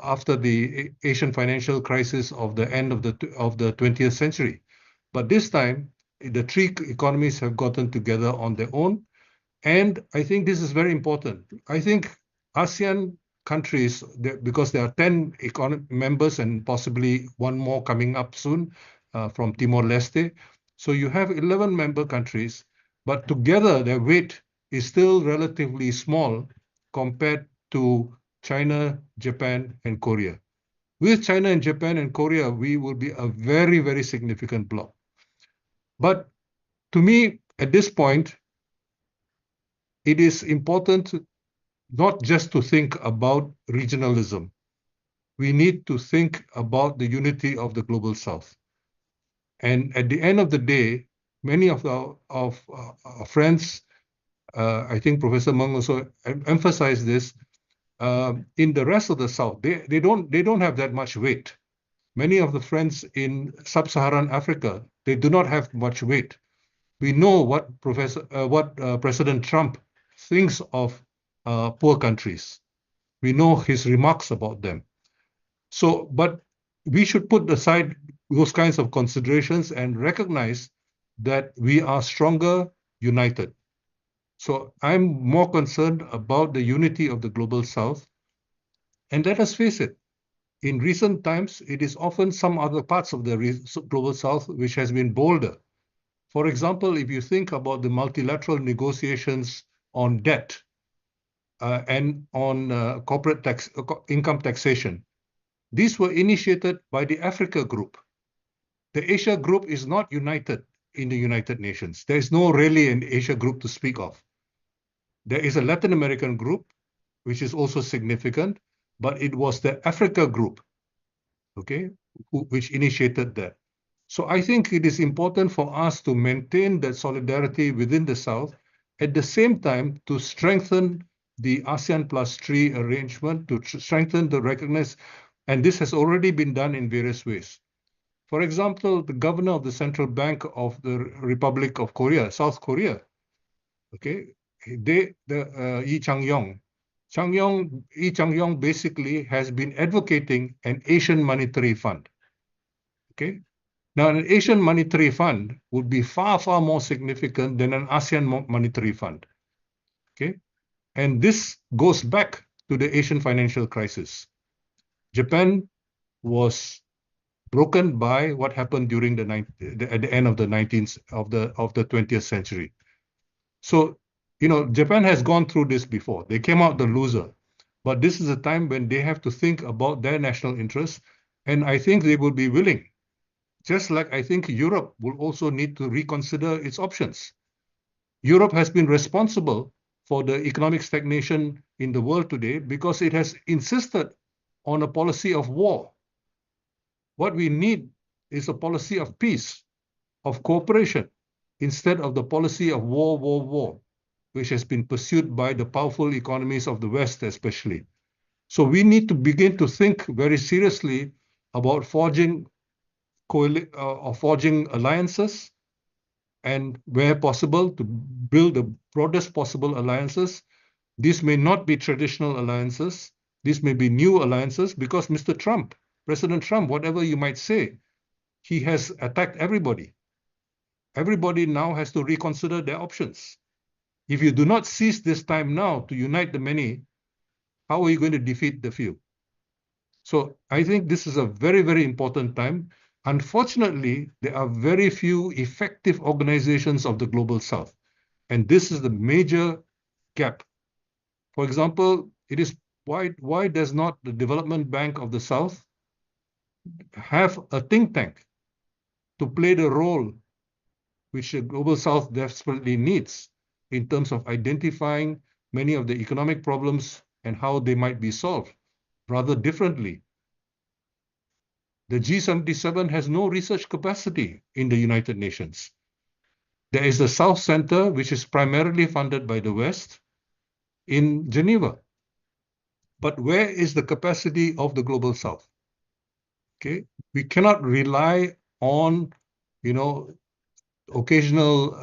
after the Asian financial crisis of the end of the 20th century. But this time, the 3 economies have gotten together on their own. And I think this is very important. I think ASEAN countries, because there are 10 members and possibly one more coming up soon from Timor-Leste. So you have 11 member countries, but together their weight is still relatively small compared to China, Japan, and Korea. With China and Japan and Korea, we will be a very, very significant bloc. But to me, at this point, it is important not just to think about regionalism. We need to think about the unity of the global south. And at the end of the day, many of our friends, I think Professor Meng also emphasized this, in the rest of the South, they don't have that much weight. Many of the friends in sub-Saharan Africa, they do not have much weight. We know what President Trump thinks of poor countries. We know his remarks about them. So, but we should put aside those kinds of considerations and recognize that we are stronger united. So I'm more concerned about the unity of the global south. And let us face it, in recent times, it is often some other parts of the global south which has been bolder. For example, if you think about the multilateral negotiations on debt and on corporate income taxation, these were initiated by the Africa Group. The Asia Group is not united in the United Nations. There is no really an Asia Group to speak of. There is a Latin American group, which is also significant, but it was the Africa Group, okay, which initiated that. So I think it is important for us to maintain that solidarity within the South, at the same time to strengthen the ASEAN plus 3 arrangement, to strengthen the recognition, and this has already been done in various ways. For example, the governor of the Central Bank of the Republic of Korea, South Korea, okay, Lee Chang-yong basically has been advocating an Asian monetary fund. Okay, now an Asian monetary fund would be far, far more significant than an ASEAN monetary fund. Okay, and this goes back to the Asian financial crisis. Japan was broken by what happened during at the end of the 20th century. So, you know, Japan has gone through this before. They came out the loser, but this is a time when they have to think about their national interests, and I think they will be willing. Just like I think Europe will also need to reconsider its options. Europe has been responsible for the economic stagnation in the world today because it has insisted on a policy of war. What we need is a policy of peace, of cooperation, instead of the policy of war, which has been pursued by the powerful economies of the West especially. So we need to begin to think very seriously about forging alliances, and where possible to build the broadest possible alliances. These may not be traditional alliances. These may be new alliances because Mr. Trump, President Trump, whatever you might say, he has attacked everybody. Everybody now has to reconsider their options. If you do not seize this time now to unite the many, how are you going to defeat the few? So I think this is a very, very important time. Unfortunately, there are very few effective organizations of the Global South. And this is the major gap. For example, it is why does not the Development Bank of the South have a think tank to play the role which the Global South desperately needs in terms of identifying many of the economic problems and how they might be solved rather differently? The G77 has no research capacity in the United Nations. There is a South Center, which is primarily funded by the West in Geneva. But where is the capacity of the Global South? Okay, we cannot rely on, occasional,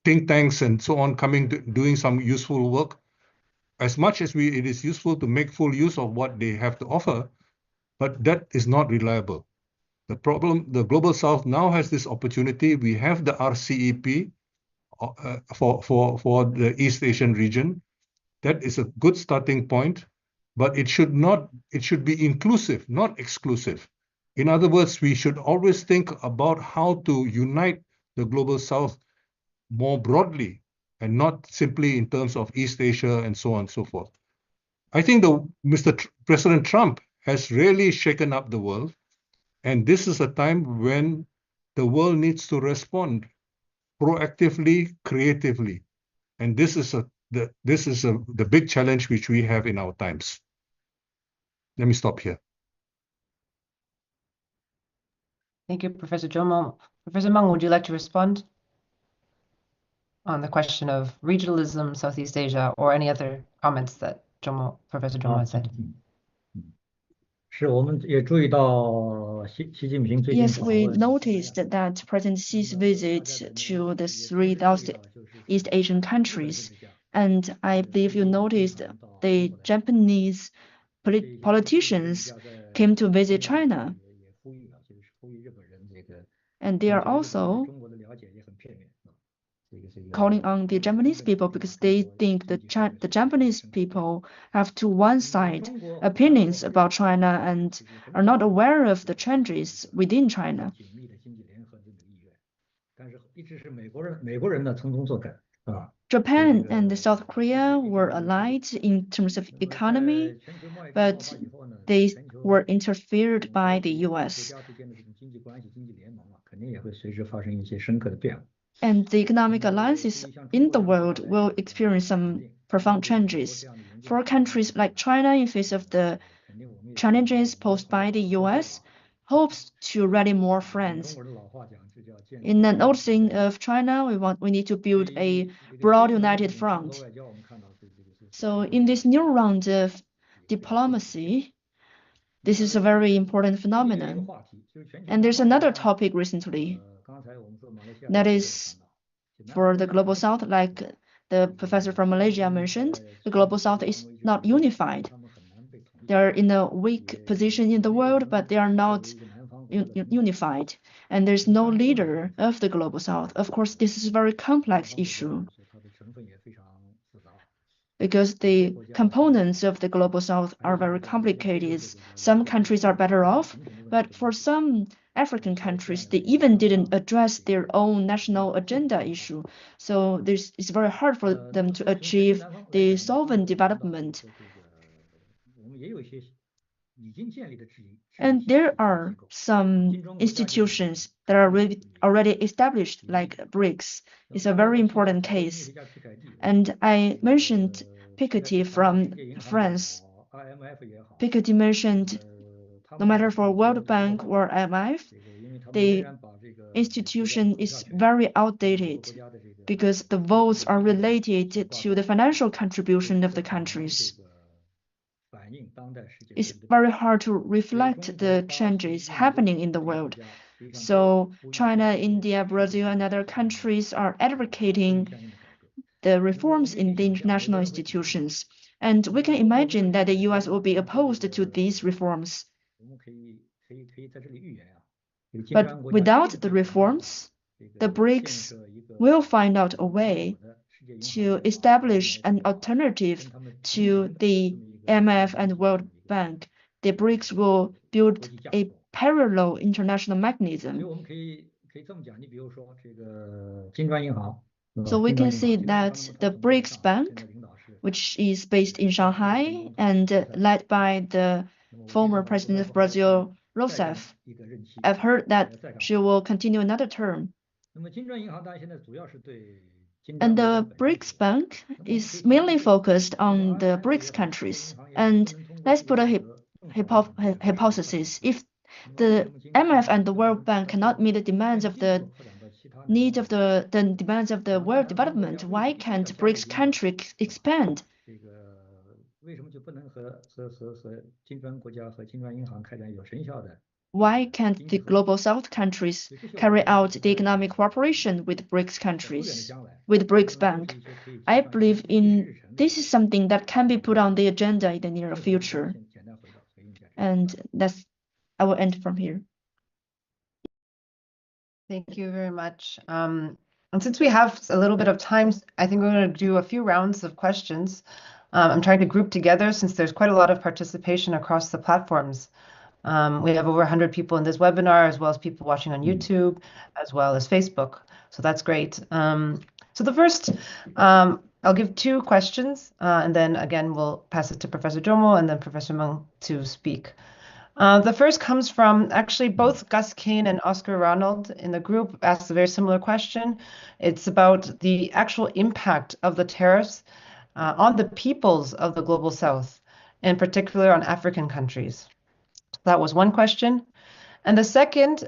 think tanks and so on coming to doing some useful work. As much as it is useful to make full use of what they have to offer, but that is not reliable. The problem, the Global South now has this opportunity. We have the RCEP for the East Asian region. That is a good starting point, but it should be inclusive, not exclusive. In other words, we should always think about how to unite the Global South more broadly and not simply in terms of East Asia and so on and so forth. I think President Trump has really shaken up the world, and this is a time when the world needs to respond proactively, creatively, and this is the big challenge which we have in our times. Let me stop here. Thank you, Professor Jomo. Professor Meng, would you like to respond on the question of regionalism, Southeast Asia, or any other comments that Professor Jomo has said? Yes, we noticed that President Xi's visit to the three East Asian countries, and I believe you noticed the Japanese politicians came to visit China, and they are also calling on the Japanese people because they think that the Japanese people have two one-side opinions about China and are not aware of the changes within China. Japan and South Korea were allied in terms of economy, but they were interfered by the US. And the economic alliances in the world will experience some profound changes. For countries like China, in face of the challenges posed by the US, hopes to rally more friends. In an old saying of China, we need to build a broad united front. So in this new round of diplomacy, this is a very important phenomenon. And there's another topic recently that is for the Global South, like the professor from Malaysia mentioned, the Global South is not unified. They are in a weak position in the world, but they are not unified. And there's no leader of the Global South. Of course, this is a very complex issue because the components of the Global South are very complicated. Some countries are better off, but for some African countries, they even didn't address their own national agenda issue. So it's very hard for them to achieve the solvent development. And there are some institutions that are already established, like BRICS. It's a very important case. And I mentioned Piketty from France. Piketty mentioned no matter for World Bank or IMF, the institution is very outdated because the votes are related to the financial contribution of the countries. It's very hard to reflect the changes happening in the world. So China, India, Brazil, and other countries are advocating the reforms in the international institutions. And we can imagine that the US will be opposed to these reforms. But without the reforms, the BRICS will find out a way to establish an alternative to the IMF and World Bank. The BRICS will build a parallel international mechanism. So we can see that the BRICS Bank, which is based in Shanghai and led by the former president of Brazil, Rousseff, I've heard that she will continue another term. And the BRICS Bank is mainly focused on the BRICS countries. And let's put a hypothesis. If the IMF and the World Bank cannot meet the demands of the needs of the demands of the world development, why can't BRICS countries expand? Why can't the global South countries carry out the economic cooperation with BRICS countries, with BRICS Bank? I believe this is something that can be put on the agenda in the near future. And I will end from here. Thank you very much. And since we have a little bit of time, I think we're going to do a few rounds of questions. I'm trying to group together since there's quite a lot of participation across the platforms. We have over 100 people in this webinar, as well as people watching on YouTube, as well as Facebook. So that's great. So the first, I'll give two questions, and then again, we'll pass it to Professor Jomo and then Professor Meng to speak. The first comes from actually both Gus Kane and Oscar Ronald in the group asked a very similar question. It's about the actual impact of the tariffs on the peoples of the global South, in particular on African countries. That was one question. And the second,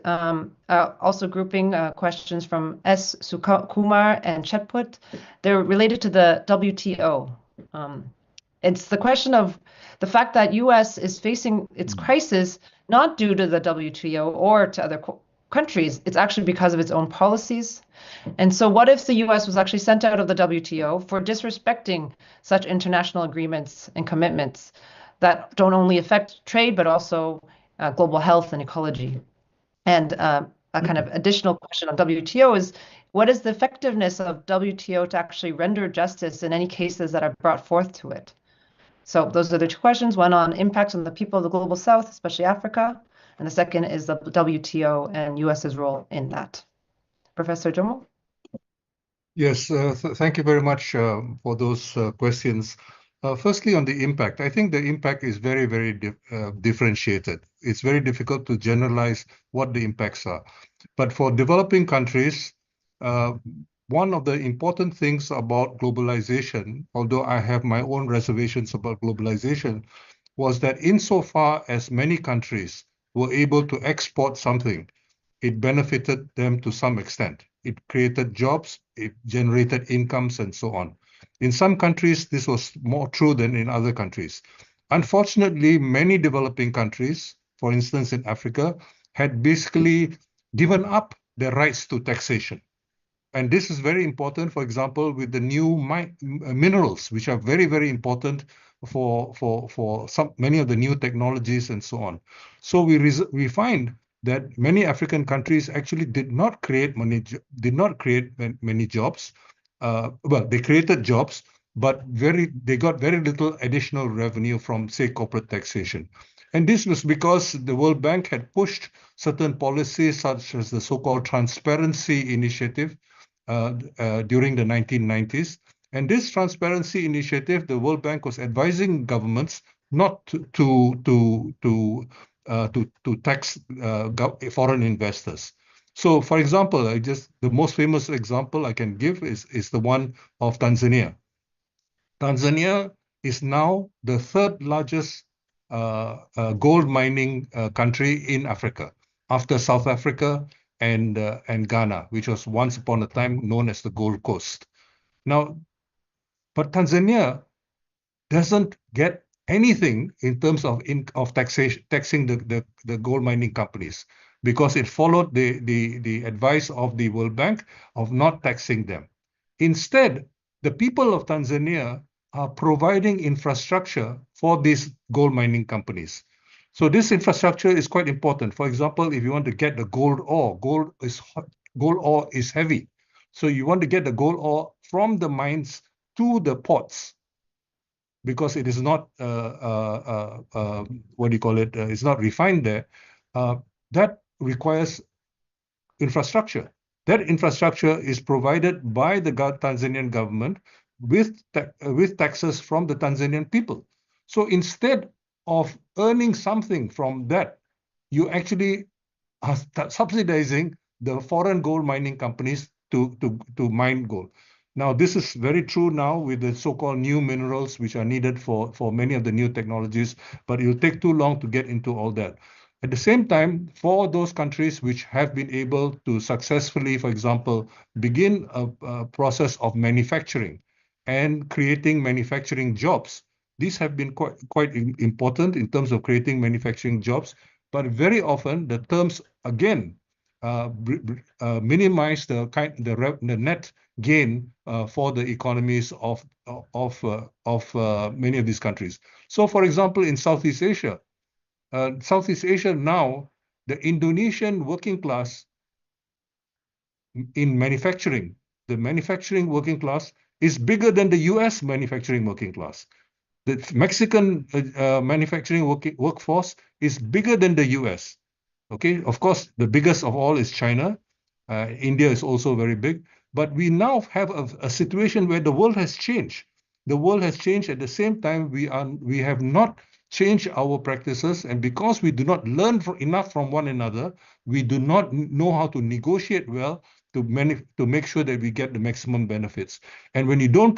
also grouping questions from S. Sukumar and Chetput, they're related to the WTO. It's the question of the fact that US is facing its crisis not due to the WTO or to other countries. It's actually because of its own policies. And so what if the US was actually sent out of the WTO for disrespecting such international agreements and commitments that don't only affect trade, but also global health and ecology? And a kind of additional question on WTO is, what is the effectiveness of WTO to actually render justice in any cases that are brought forth to it? So those are the two questions, one on impacts on the people of the global South, especially Africa, and the second is the WTO and US's role in that. Professor Jomo? Yes, thank you very much for those questions. Firstly, on the impact, I think the impact is very, very differentiated. It's very difficult to generalize what the impacts are. But for developing countries, one of the important things about globalization, although I have my own reservations about globalization, was that insofar as many countries were able to export something, it benefited them to some extent. It created jobs, it generated incomes, and so on. In some countries, this was more true than in other countries. Unfortunately, many developing countries, for instance in Africa, had basically given up their rights to taxation. And this is very important, for example, with the new minerals, which are very, very important for many of the new technologies and so on. So we find that many African countries actually did not create many jobs. Well, they created jobs, but they got very little additional revenue from, say, corporate taxation. And this was because the World Bank had pushed certain policies, such as the so-called Transparency Initiative during the 1990s. And this Transparency Initiative, the World Bank was advising governments not to tax foreign investors. So, for example, the most famous example I can give is the one of Tanzania. Tanzania is now the third largest gold mining country in Africa, after South Africa and Ghana, which was once upon a time known as the Gold Coast. Now, but Tanzania doesn't get anything in terms of taxing the gold mining companies, because it followed the advice of the World Bank of not taxing them. Instead, the people of Tanzania are providing infrastructure for these gold mining companies. So this infrastructure is quite important. For example, if you want to get the gold ore, gold ore is heavy. So you want to get the gold ore from the mines to the ports, because it is not what do you call it? It's not refined there. That requires infrastructure. That infrastructure is provided by the Tanzanian government with taxes from the Tanzanian people. So instead of earning something from that, you actually are subsidizing the foreign gold mining companies to mine gold. Now, this is very true now with the so-called new minerals, which are needed for many of the new technologies, but it will take too long to get into all that. At the same time, for those countries which have been able to successfully, for example, begin a process of manufacturing and creating manufacturing jobs, these have been quite important in terms of creating manufacturing jobs, but very often the terms again minimize the net gain for the economies of many of these countries. So, for example, in Southeast Asia now, the Indonesian working class in manufacturing, the manufacturing working class is bigger than the US manufacturing working class. The Mexican manufacturing workforce is bigger than the US. Okay, of course, the biggest of all is China. India is also very big. But we now have a situation where the world has changed. The world has changed. At the same time, we have not changed our practices. And because we do not learn enough from one another, we do not know how to negotiate well to make sure that we get the maximum benefits. And when you don't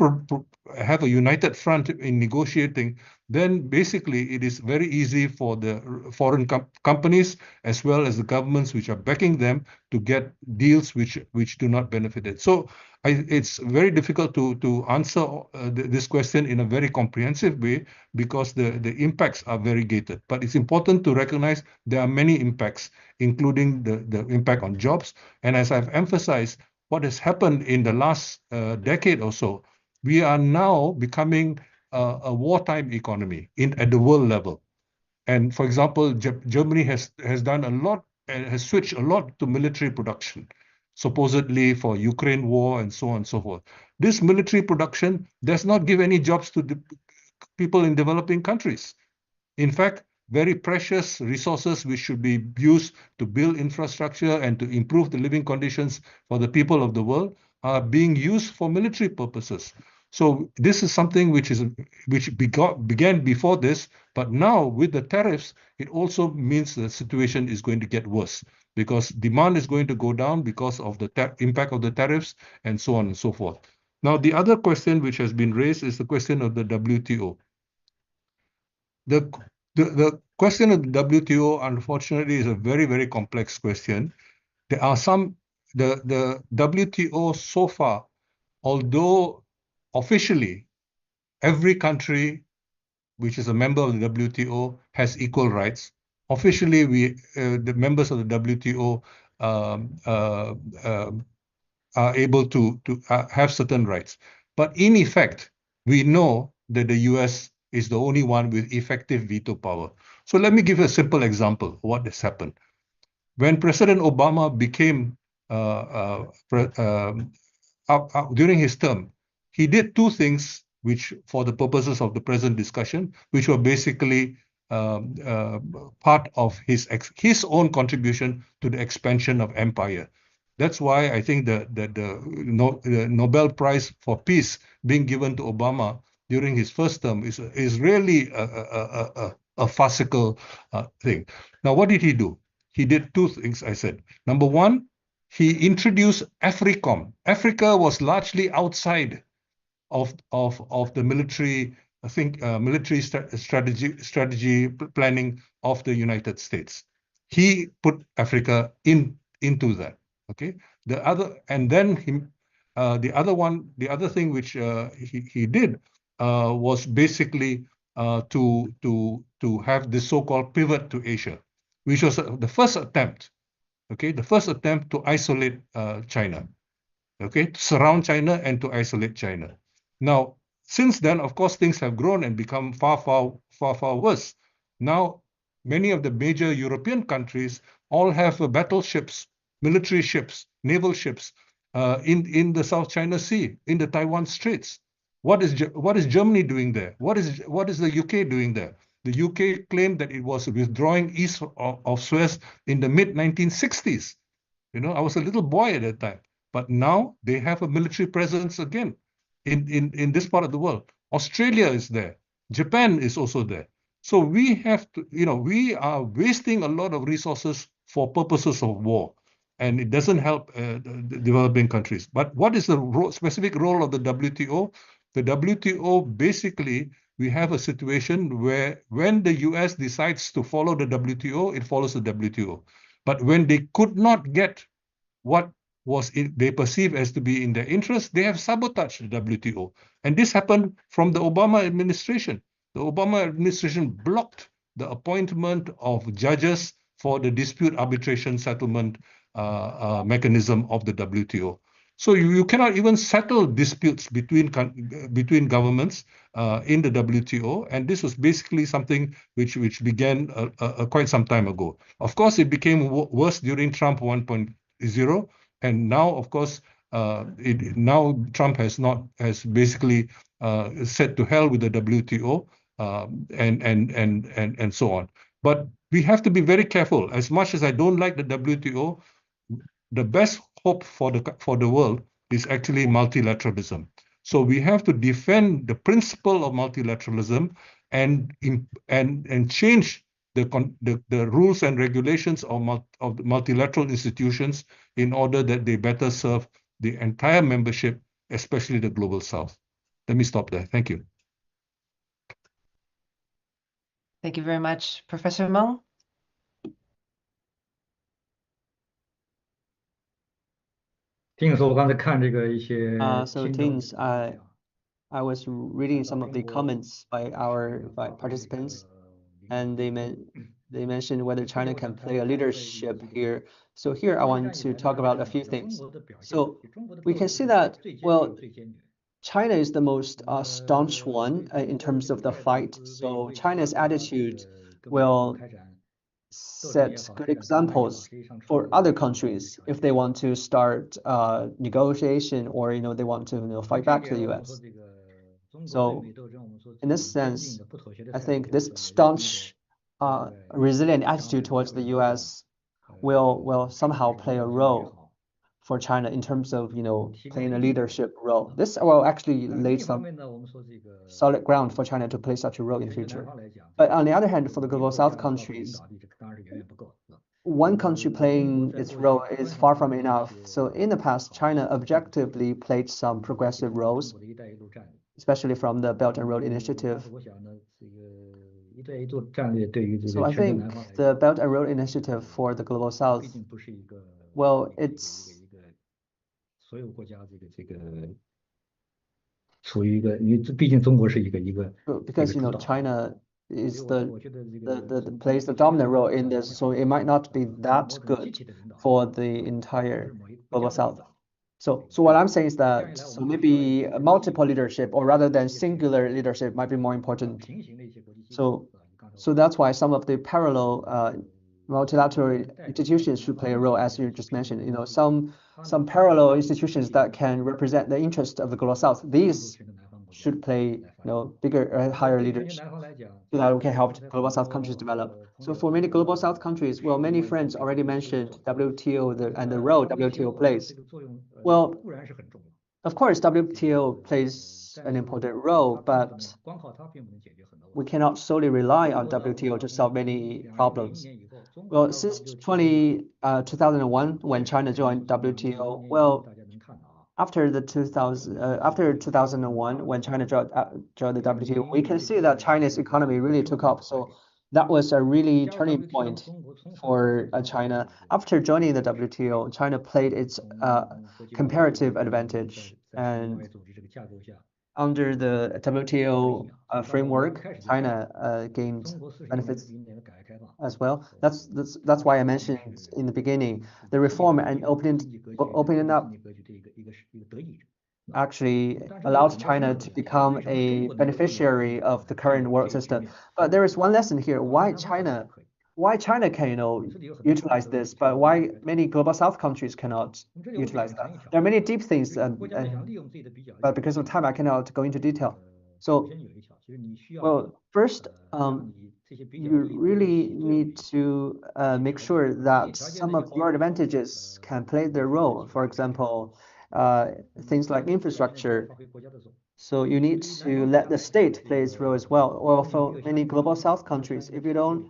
have a united front in negotiating, then basically it is very easy for the foreign companies as well as the governments which are backing them to get deals which do not benefit it. So it's very difficult to answer this question in a very comprehensive way, because the impacts are variegated. But it's important to recognize there are many impacts, including the impact on jobs. And as I've emphasized, what has happened in the last decade or so, we are now becoming a wartime economy at the world level. And for example, Germany has done a lot and has switched a lot to military production, supposedly for Ukraine war and so on and so forth. This military production does not give any jobs to the people in developing countries. In fact, very precious resources which should be used to build infrastructure and to improve the living conditions for the people of the world are being used for military purposes. So this is something which began before this, but now with the tariffs, it also means the situation is going to get worse, because demand is going to go down because of the impact of the tariffs and so on and so forth. Now, the other question which has been raised is the question of the WTO. The question of the WTO, unfortunately, is a very, very complex question. There are the WTO so far, although officially every country which is a member of the WTO has equal rights. Officially, the members of the WTO are able to have certain rights. But in effect, we know that the US is the only one with effective veto power. So let me give a simple example of what has happened. When President Obama became during his term, he did two things which, for the purposes of the present discussion, which were basically part of his own contribution to the expansion of empire. That's why I think the Nobel Prize for Peace being given to Obama during his first term is really a farcical thing. Now, what did he do? He did two things, I said. Number one, he introduced AFRICOM. Africa was largely outside of the military, military strategy planning of the United States. He put Africa into that. Okay. The other thing which he did was basically to have the so-called pivot to Asia, which was the first attempt. Okay, the first attempt to isolate China. Okay, to surround China and to isolate China. Now, since then, of course, things have grown and become far worse. Now, many of the major European countries all have battleships, military ships, naval ships in the South China Sea, in the Taiwan Straits. What is Germany doing there? What is the UK doing there? The UK claimed that it was withdrawing east of Suez in the mid-1960s. You know, I was a little boy at that time. But now they have a military presence again in this part of the world. Australia is there. Japan is also there. So we have to, we are wasting a lot of resources for purposes of war. And it doesn't help the developing countries. But what is the specific role of the WTO? The WTO, basically, we have a situation where when the US decides to follow the WTO, it follows the WTO. But when they could not get what they perceive as to be in their interest, they have sabotaged the WTO. And this happened from the Obama administration. The Obama administration blocked the appointment of judges for the dispute arbitration settlement mechanism of the WTO. So you cannot even settle disputes between governments in the WTO, and this was basically something which began quite some time ago. Of course, it became worse during Trump 1.0, and now, of course, now Trump has basically said to hell with the WTO and so on. But we have to be very careful. As much as I don't like the WTO, the best hope for the world is actually multilateralism. So we have to defend the principle of multilateralism and change the rules and regulations of the multilateral institutions in order that they better serve the entire membership, especially the Global South. Let me stop there. Thank you. Thank you very much, Professor Meng. I was reading some of the comments by our participants, and they mentioned whether China can play a leadership here. So here I want to talk about a few things. So we can see that, well, China is the most staunch one in terms of the fight. So China's attitude will set good examples for other countries if they want to start negotiation or they want to fight back to the US. So in this sense, I think this staunch, resilient attitude towards the US will somehow play a role for China in terms of playing a leadership role. This will actually lay some solid ground for China to play such a role in the future. But on the other hand, for the Global South countries, one country playing its role is far from enough. So in the past, China objectively played some progressive roles, especially from the Belt and Road Initiative. So I think the Belt and Road Initiative for the Global South, well, it's because China is plays the dominant role in this, so it might not be that good for the entire Global South. So what I'm saying is that maybe a multiple leadership, or rather than singular leadership, might be more important. So that's why some of the parallel multilateral institutions should play a role, as you just mentioned. Some parallel institutions that can represent the interest of the Global South. These should play bigger, higher leadership, so that we can help Global South countries develop. So for many Global South countries, well, many friends already mentioned WTO and the role WTO plays. Well, Of course, WTO plays an important role, but we cannot solely rely on WTO to solve many problems. Well, since 2001, when China joined WTO, well, after 2001, when China joined the WTO, we can see that China's economy really took off. So that was a really turning point for China. After joining the WTO, China played its comparative advantage, and under the WTO framework, China gained benefits as well. That's why I mentioned in the beginning the reform and opening up actually allowed China to become a beneficiary of the current world system. But there is one lesson here: why China can utilize this, but why many global South countries cannot utilize that? There are many deep things, but because of time, I cannot go into detail. So, well, first, you really need to make sure that some of your advantages can play their role. For example, things like infrastructure. So you need to let the state play its role as well. Or for many global South countries, if you don't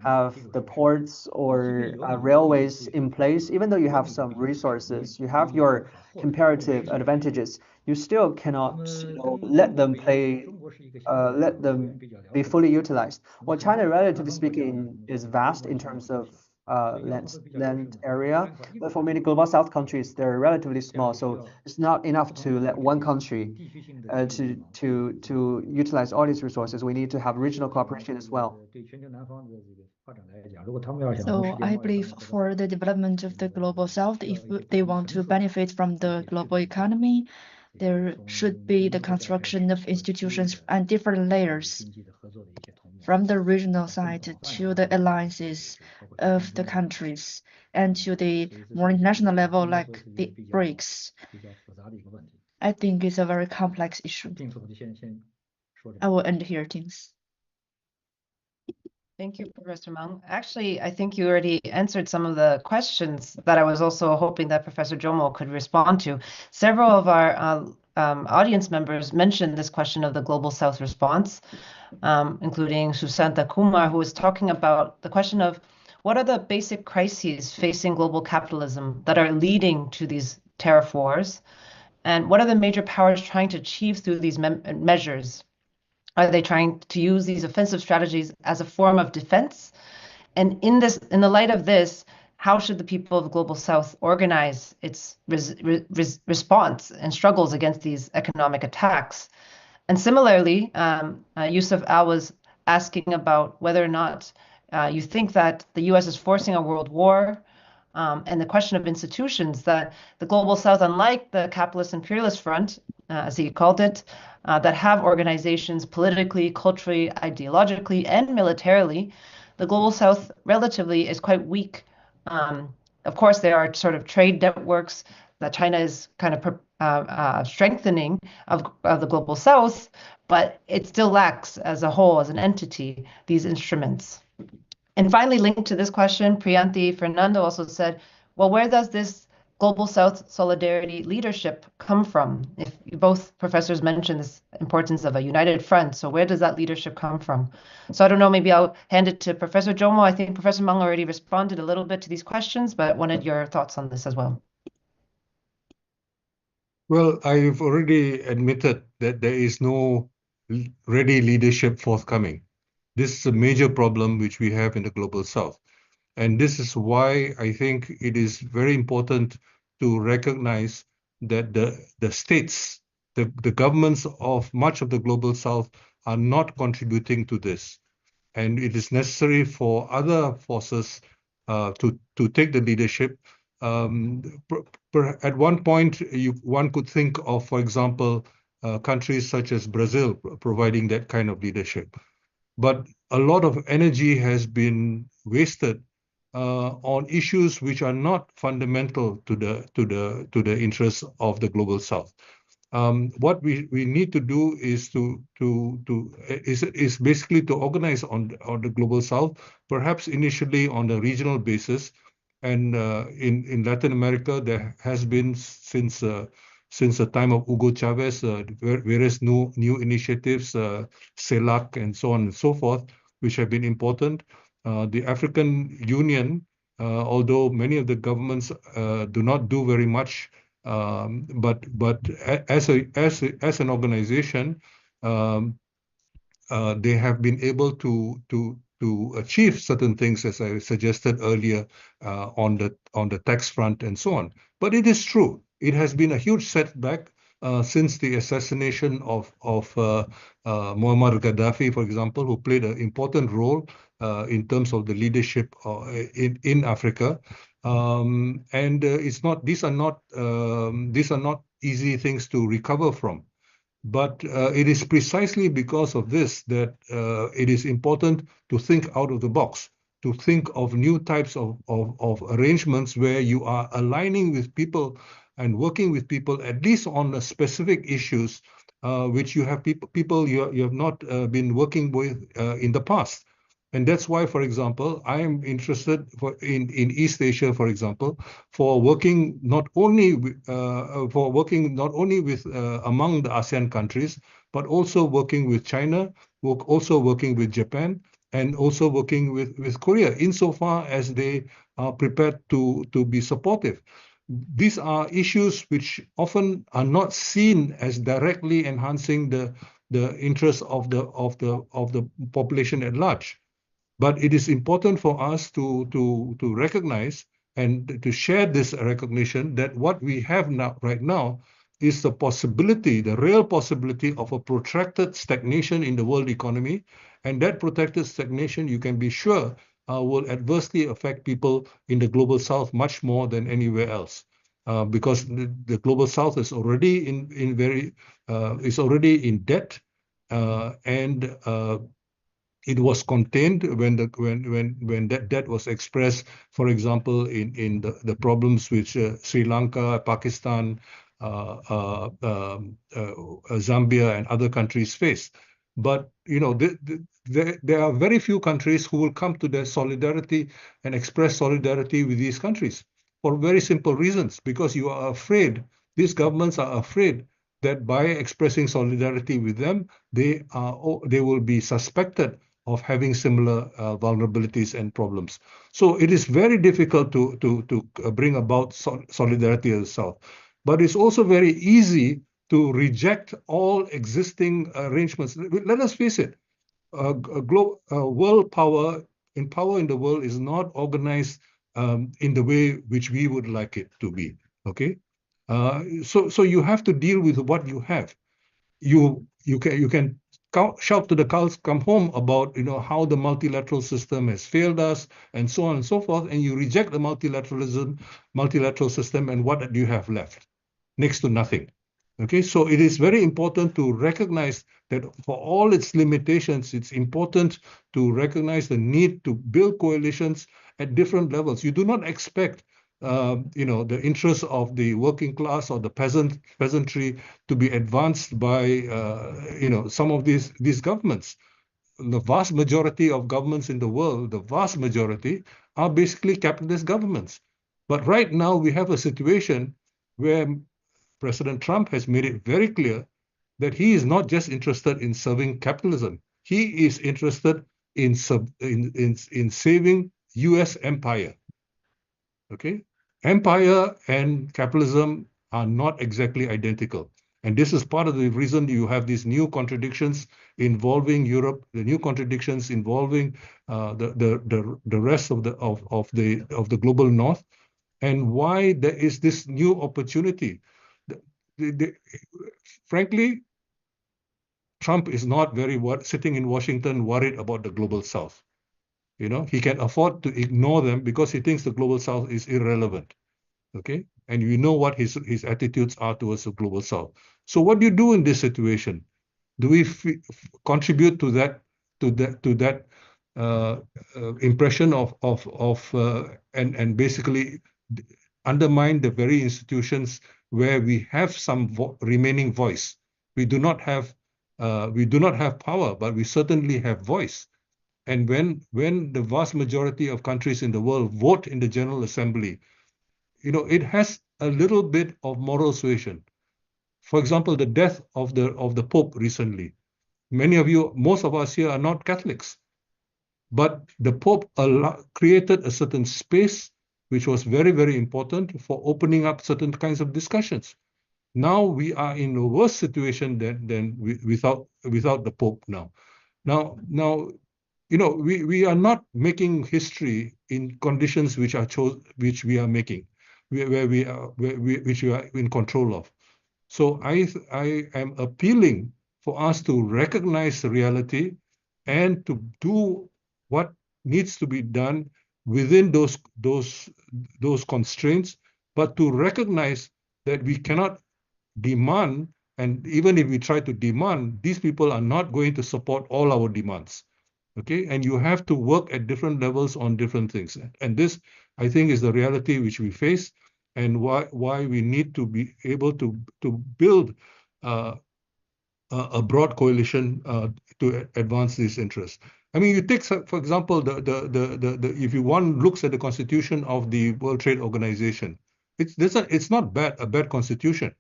have the ports or railways in place, even though you have some resources, you have your comparative advantages, you still cannot let them be fully utilized. Well, China, relatively speaking, is vast in terms of land area, but for many global South countries, they're relatively small, so it's not enough to let one country to utilize all these resources. We need to have regional cooperation as well. So I believe for the development of the global South, if they want to benefit from the global economy, there should be the construction of institutions and different layers, from the regional side to the alliances of the countries and to the more international level like the BRICS. I think it's a very complex issue. I will end here, thanks. Thank you, Professor Meng. Actually, I think you already answered some of the questions that I was also hoping that Professor Jomo could respond to. Several of our audience members mentioned this question of the Global South response, including Susanta Kumar, who was talking about the question of what are the basic crises facing global capitalism that are leading to these tariff wars, and what are the major powers trying to achieve through these measures? Are they trying to use these offensive strategies as a form of defense? And in the light of this, how should the people of the Global South organize its response and struggles against these economic attacks? And similarly, Yusuf Al was asking about whether or not you think that the U.S. is forcing a world war, and the question of institutions, that the Global South, unlike the capitalist imperialist front, as he called it, that have organizations politically, culturally, ideologically, and militarily, the Global South relatively is quite weak. Of course, there are sort of trade networks that China is kind of strengthening of the Global South, but it still lacks as a whole, as an entity, these instruments. And finally, linked to this question, Priyanti Fernando also said, well, where does this Global South solidarity leadership come from? If both professors mentioned this importance of a united front, so where does that leadership come from? So I don't know, maybe I'll hand it to Professor Jomo. I think Professor Meng already responded a little bit to these questions, but wanted your thoughts on this as well. Well, I've already admitted that there is no ready leadership forthcoming. This is a major problem which we have in the Global South. And this is why I think it is very important to recognize that the states, the governments of much of the Global South are not contributing to this. And it is necessary for other forces to take the leadership. At one point, one could think of, for example, countries such as Brazil providing that kind of leadership. But a lot of energy has been wasted on issues which are not fundamental to the interests of the Global South. What we need to do is basically to organize on the Global South, perhaps initially on a regional basis. And in Latin America, there has been since since the time of Hugo Chavez, various new initiatives, CELAC and so on and so forth, which have been important. The African Union, although many of the governments do not do very much, but as an organization, they have been able to achieve certain things, as I suggested earlier, on the tax front and so on. But it is true, it has been a huge setback since the assassination of Muammar Gaddafi, for example, who played an important role in terms of the leadership in Africa. And these are not easy things to recover from. But it is precisely because of this that it is important to think out of the box, to think of new types of arrangements where you are aligning with people and working with people, at least on the specific issues which you have people you have not been working with in the past. And that's why, for example, I am interested in East Asia, for example, for working not only with among the ASEAN countries, but also working with China, also working with Japan, and also working with Korea, insofar as they are prepared to be supportive. These are issues which often are not seen as directly enhancing the interests of the population at large. But it is important for us to recognize and to share this recognition that what we have right now is the possibility, the real possibility of a protracted stagnation in the world economy. And that protracted stagnation, you can be sure, will adversely affect people in the global south much more than anywhere else. Because the global south is already is already in debt, and it was contained when that debt was expressed, for example, in the problems which Sri Lanka, Pakistan, Zambia, and other countries face. But there are very few countries who will come to their solidarity and express solidarity with these countries for very simple reasons, because you are afraid, these governments are afraid that by expressing solidarity with them, they will be suspected of having similar vulnerabilities and problems. So it is very difficult to bring about solidarity in the South. But it's also very easy to reject all existing arrangements. Let us face it, world power in the world is not organized in the way which we would like it to be. Okay, so you have to deal with what you have. You can shout to the cows come home about how the multilateral system has failed us and so on and so forth, and you reject the multilateral system, and what do you have left? Next to nothing. Okay, so it is very important to recognize that for all its limitations, it's important to recognize the need to build coalitions at different levels. You do not expect the interests of the working class or the peasantry to be advanced by some of these governments. The vast majority of governments in the world, the vast majority, are basically capitalist governments. But right now we have a situation where President Trump has made it very clear that he is not just interested in serving capitalism. He is interested in saving US empire. Okay? Empire and capitalism are not exactly identical. And this is part of the reason you have these new contradictions involving Europe, the new contradictions involving the rest of the global north, and why there is this new opportunity. Frankly, Trump is not sitting in Washington worried about the global south. He can afford to ignore them because he thinks the global south is irrelevant. Okay, and you know what his attitudes are towards the global south. So what do you do in this situation? Do we contribute to that impression and basically undermine the very institutions where we have some remaining voice? We do not have power, but we certainly have voice. And when the vast majority of countries in the world vote in the General Assembly, it has a little bit of moral suasion. For example, the death of the Pope recently. Many of you, most of us here are not Catholics, but the Pope created a certain space which was very, very important for opening up certain kinds of discussions. Now we are in a worse situation than without the Pope now. Now, we are not making history in conditions which we are making, which we are in control of. So I am appealing for us to recognize the reality and to do what needs to be done within those constraints, but to recognize that we cannot demand, and even if we try to demand, these people are not going to support all our demands. Okay, and you have to work at different levels on different things. And this, I think, is the reality which we face, and why we need to be able to build a broad coalition to advance these interests. I mean, you take, for example, if one looks at the constitution of the World Trade Organization, it's not a bad constitution,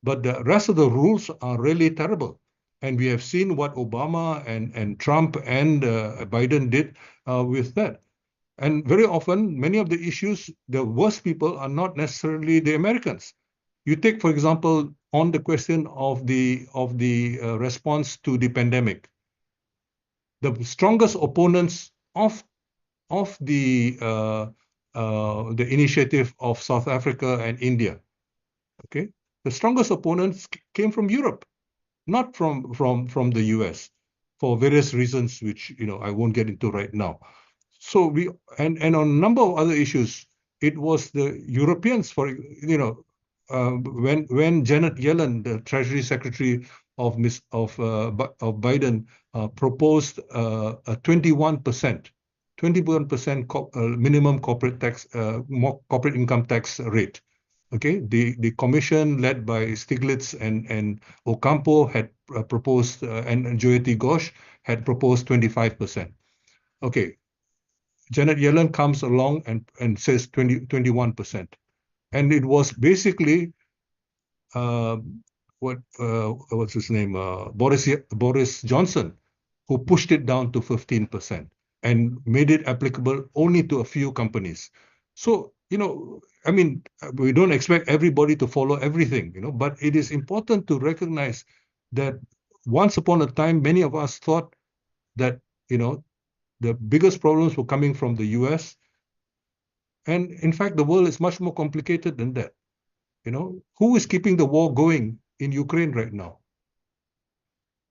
but the rest of the rules are really terrible. And we have seen what Obama and Trump and Biden did with that. And very often, many of the issues, the worst people are not necessarily the Americans. You take, for example, on the question of the response to the pandemic, the strongest opponents of the initiative of South Africa and India, okay, the strongest opponents came from Europe, not from the US, for various reasons which I won't get into right now. So and on a number of other issues, it was the Europeans, when Janet Yellen, the Treasury Secretary of Biden, proposed a 21% minimum corporate tax, corporate income tax rate. Okay, the commission led by Stiglitz and Ocampo had proposed, and Jyoti Ghosh had proposed 25%. Okay, Janet Yellen comes along and says 21%. And it was basically, what's his name? Boris Johnson, who pushed it down to 15% and made it applicable only to a few companies. So, I mean, we don't expect everybody to follow everything, but it is important to recognize that once upon a time, many of us thought that, the biggest problems were coming from the US. And in fact, the world is much more complicated than that. Who is keeping the war going in Ukraine right now?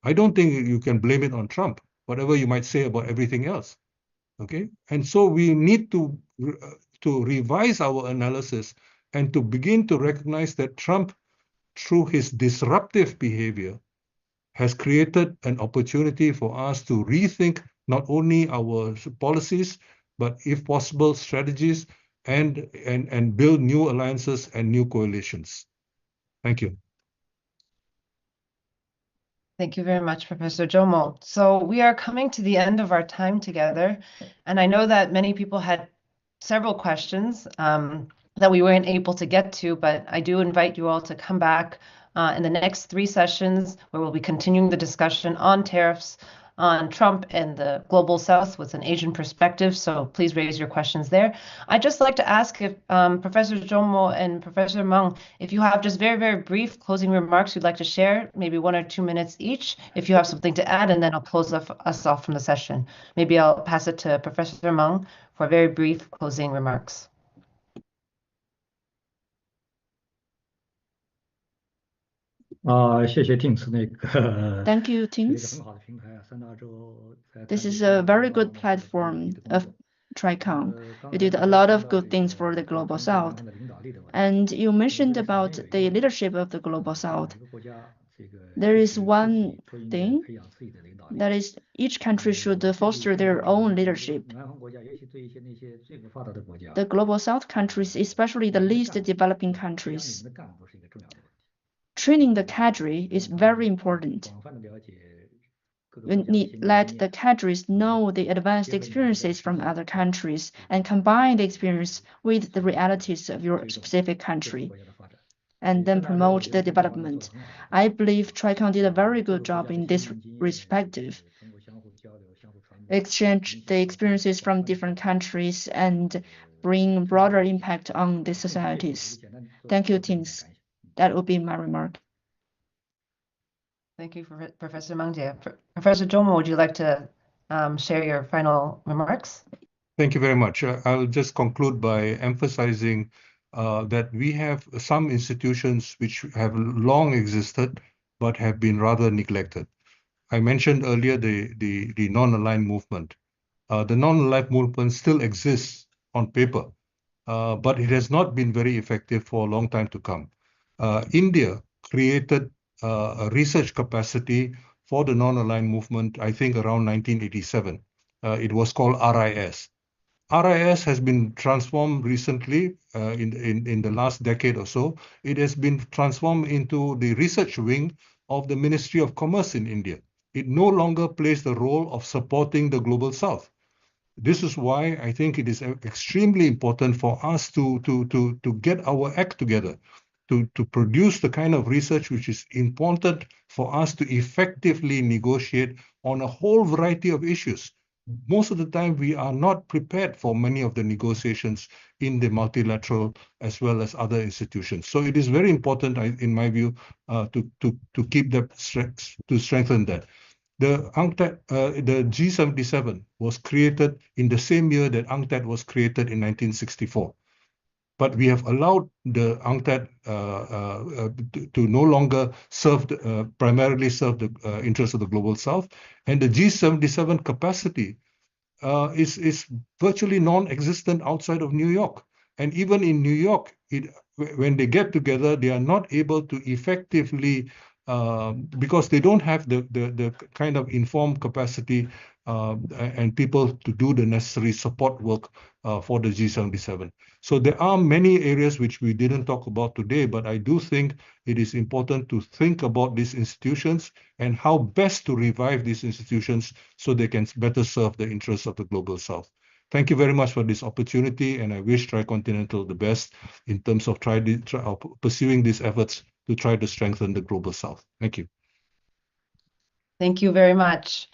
I don't think you can blame it on Trump, whatever you might say about everything else. Okay, and so we need to revise our analysis and to begin to recognize that Trump, through his disruptive behavior, has created an opportunity for us to rethink not only our policies, but if possible, strategies, and build new alliances and new coalitions. Thank you. Thank you very much, Professor Jomo. So we are coming to the end of our time together, and I know that many people had several questions that we weren't able to get to, but I do invite you all to come back in the next 3 sessions where we'll be continuing the discussion on tariffs, on Trump and the global South with an Asian perspective. So please raise your questions there. I'd just like to ask if Professor Jomo and Professor Meng, if you have just very, very brief closing remarks you'd like to share, maybe 1 or 2 minutes each, if you have something to add, and then I'll close us off from the session. Maybe I'll pass it to Professor Meng for very brief closing remarks. Thank you, Tings. This is a very good platform of Tricon. You did a lot of good things for the Global South. And you mentioned about the leadership of the Global South. There is one thing, that is each country should foster their own leadership. The Global South countries, especially the least developing countries, training the cadre is very important. Let the cadres know the advanced experiences from other countries and combine the experience with the realities of your specific country. and then promote the development. I believe Tricon did a very good job in this respective. Exchange the experiences from different countries and bring broader impact on the societies. Thank you, teams. That would be my remark. Thank you, Professor Meng Jie. Professor Zhou, would you like to share your final remarks? Thank you very much. I'll just conclude by emphasizing that we have some institutions which have long existed but have been rather neglected. I mentioned earlier the non-aligned movement. The non-aligned movement still exists on paper, but it has not been very effective for a long time to come. India created a research capacity for the non-aligned movement, I think around 1987. It was called RIS. RIS has been transformed recently in the last decade or so. It has been transformed into the research wing of the Ministry of Commerce in India. It no longer plays the role of supporting the Global South. This is why I think it is extremely important for us to get our act together, to produce the kind of research which is important for us to effectively negotiate on a whole variety of issues. Most of the time, we are not prepared for many of the negotiations in the multilateral as well as other institutions. So it is very important, in my view, to keep that to strengthen that. The G77 was created in the same year that UNCTAD was created in 1964. But we have allowed the UNCTAD to no longer primarily serve the interests of the Global South. And the G77 capacity is virtually non-existent outside of New York. And even in New York, when they get together, they are not able to effectively, because they don't have the kind of informed capacity and people to do the necessary support work for the G77. So there are many areas which we didn't talk about today, but I do think it is important to think about these institutions and how best to revive these institutions so they can better serve the interests of the Global South. Thank you very much for this opportunity, and I wish Tricontinental the best in terms of pursuing these efforts to try to strengthen the Global South. Thank you. Thank you very much.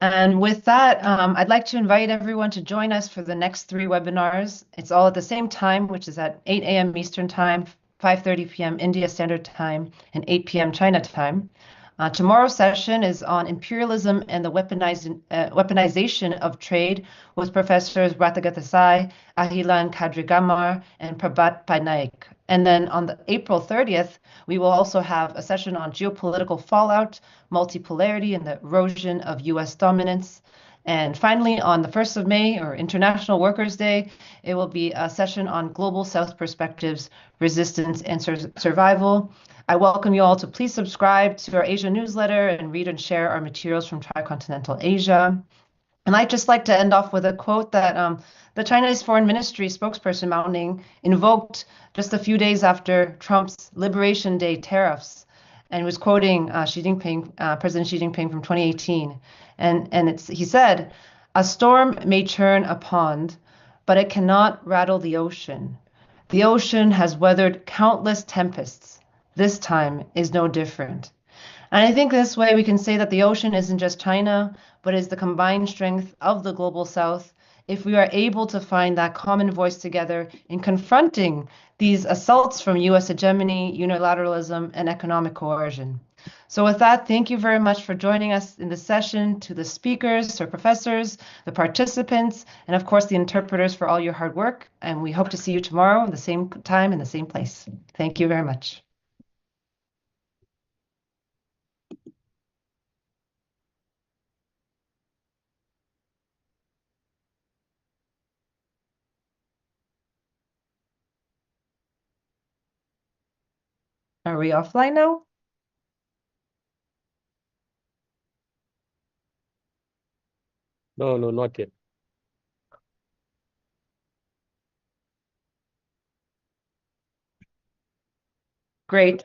And with that, I'd like to invite everyone to join us for the next 3 webinars. It's all at the same time, which is at 8 a.m. Eastern Time, 5:30 p.m. India Standard Time, and 8 p.m. China Time. Tomorrow's session is on imperialism and the weaponization of trade with Professors Rathagat Desai, Ahilan Kadrigamar, and Prabhat Painaik. And then on April 30th, we will also have a session on geopolitical fallout, multipolarity, and the erosion of U.S. dominance. And finally, on the 1st of May, or International Workers' Day, it will be a session on global South perspectives, resistance, and survival. I welcome you all to please subscribe to our Asia newsletter and read and share our materials from Tricontinental Asia. And I'd just like to end off with a quote that the Chinese Foreign Ministry spokesperson Mao Ning invoked just a few days after Trump's Liberation Day tariffs, and was quoting President Xi Jinping from 2018. And he said, "A storm may churn a pond, but it cannot rattle the ocean. The ocean has weathered countless tempests. This time is no different." And I think this way we can say that the ocean isn't just China, but is the combined strength of the Global South if we are able to find that common voice together in confronting these assaults from U.S. hegemony, unilateralism, and economic coercion. So with that, thank you very much for joining us in this session, to the speakers, or professors, the participants, and of course the interpreters for all your hard work. And we hope to see you tomorrow at the same time in the same place. Thank you very much. Are we offline now? No, not yet. Great.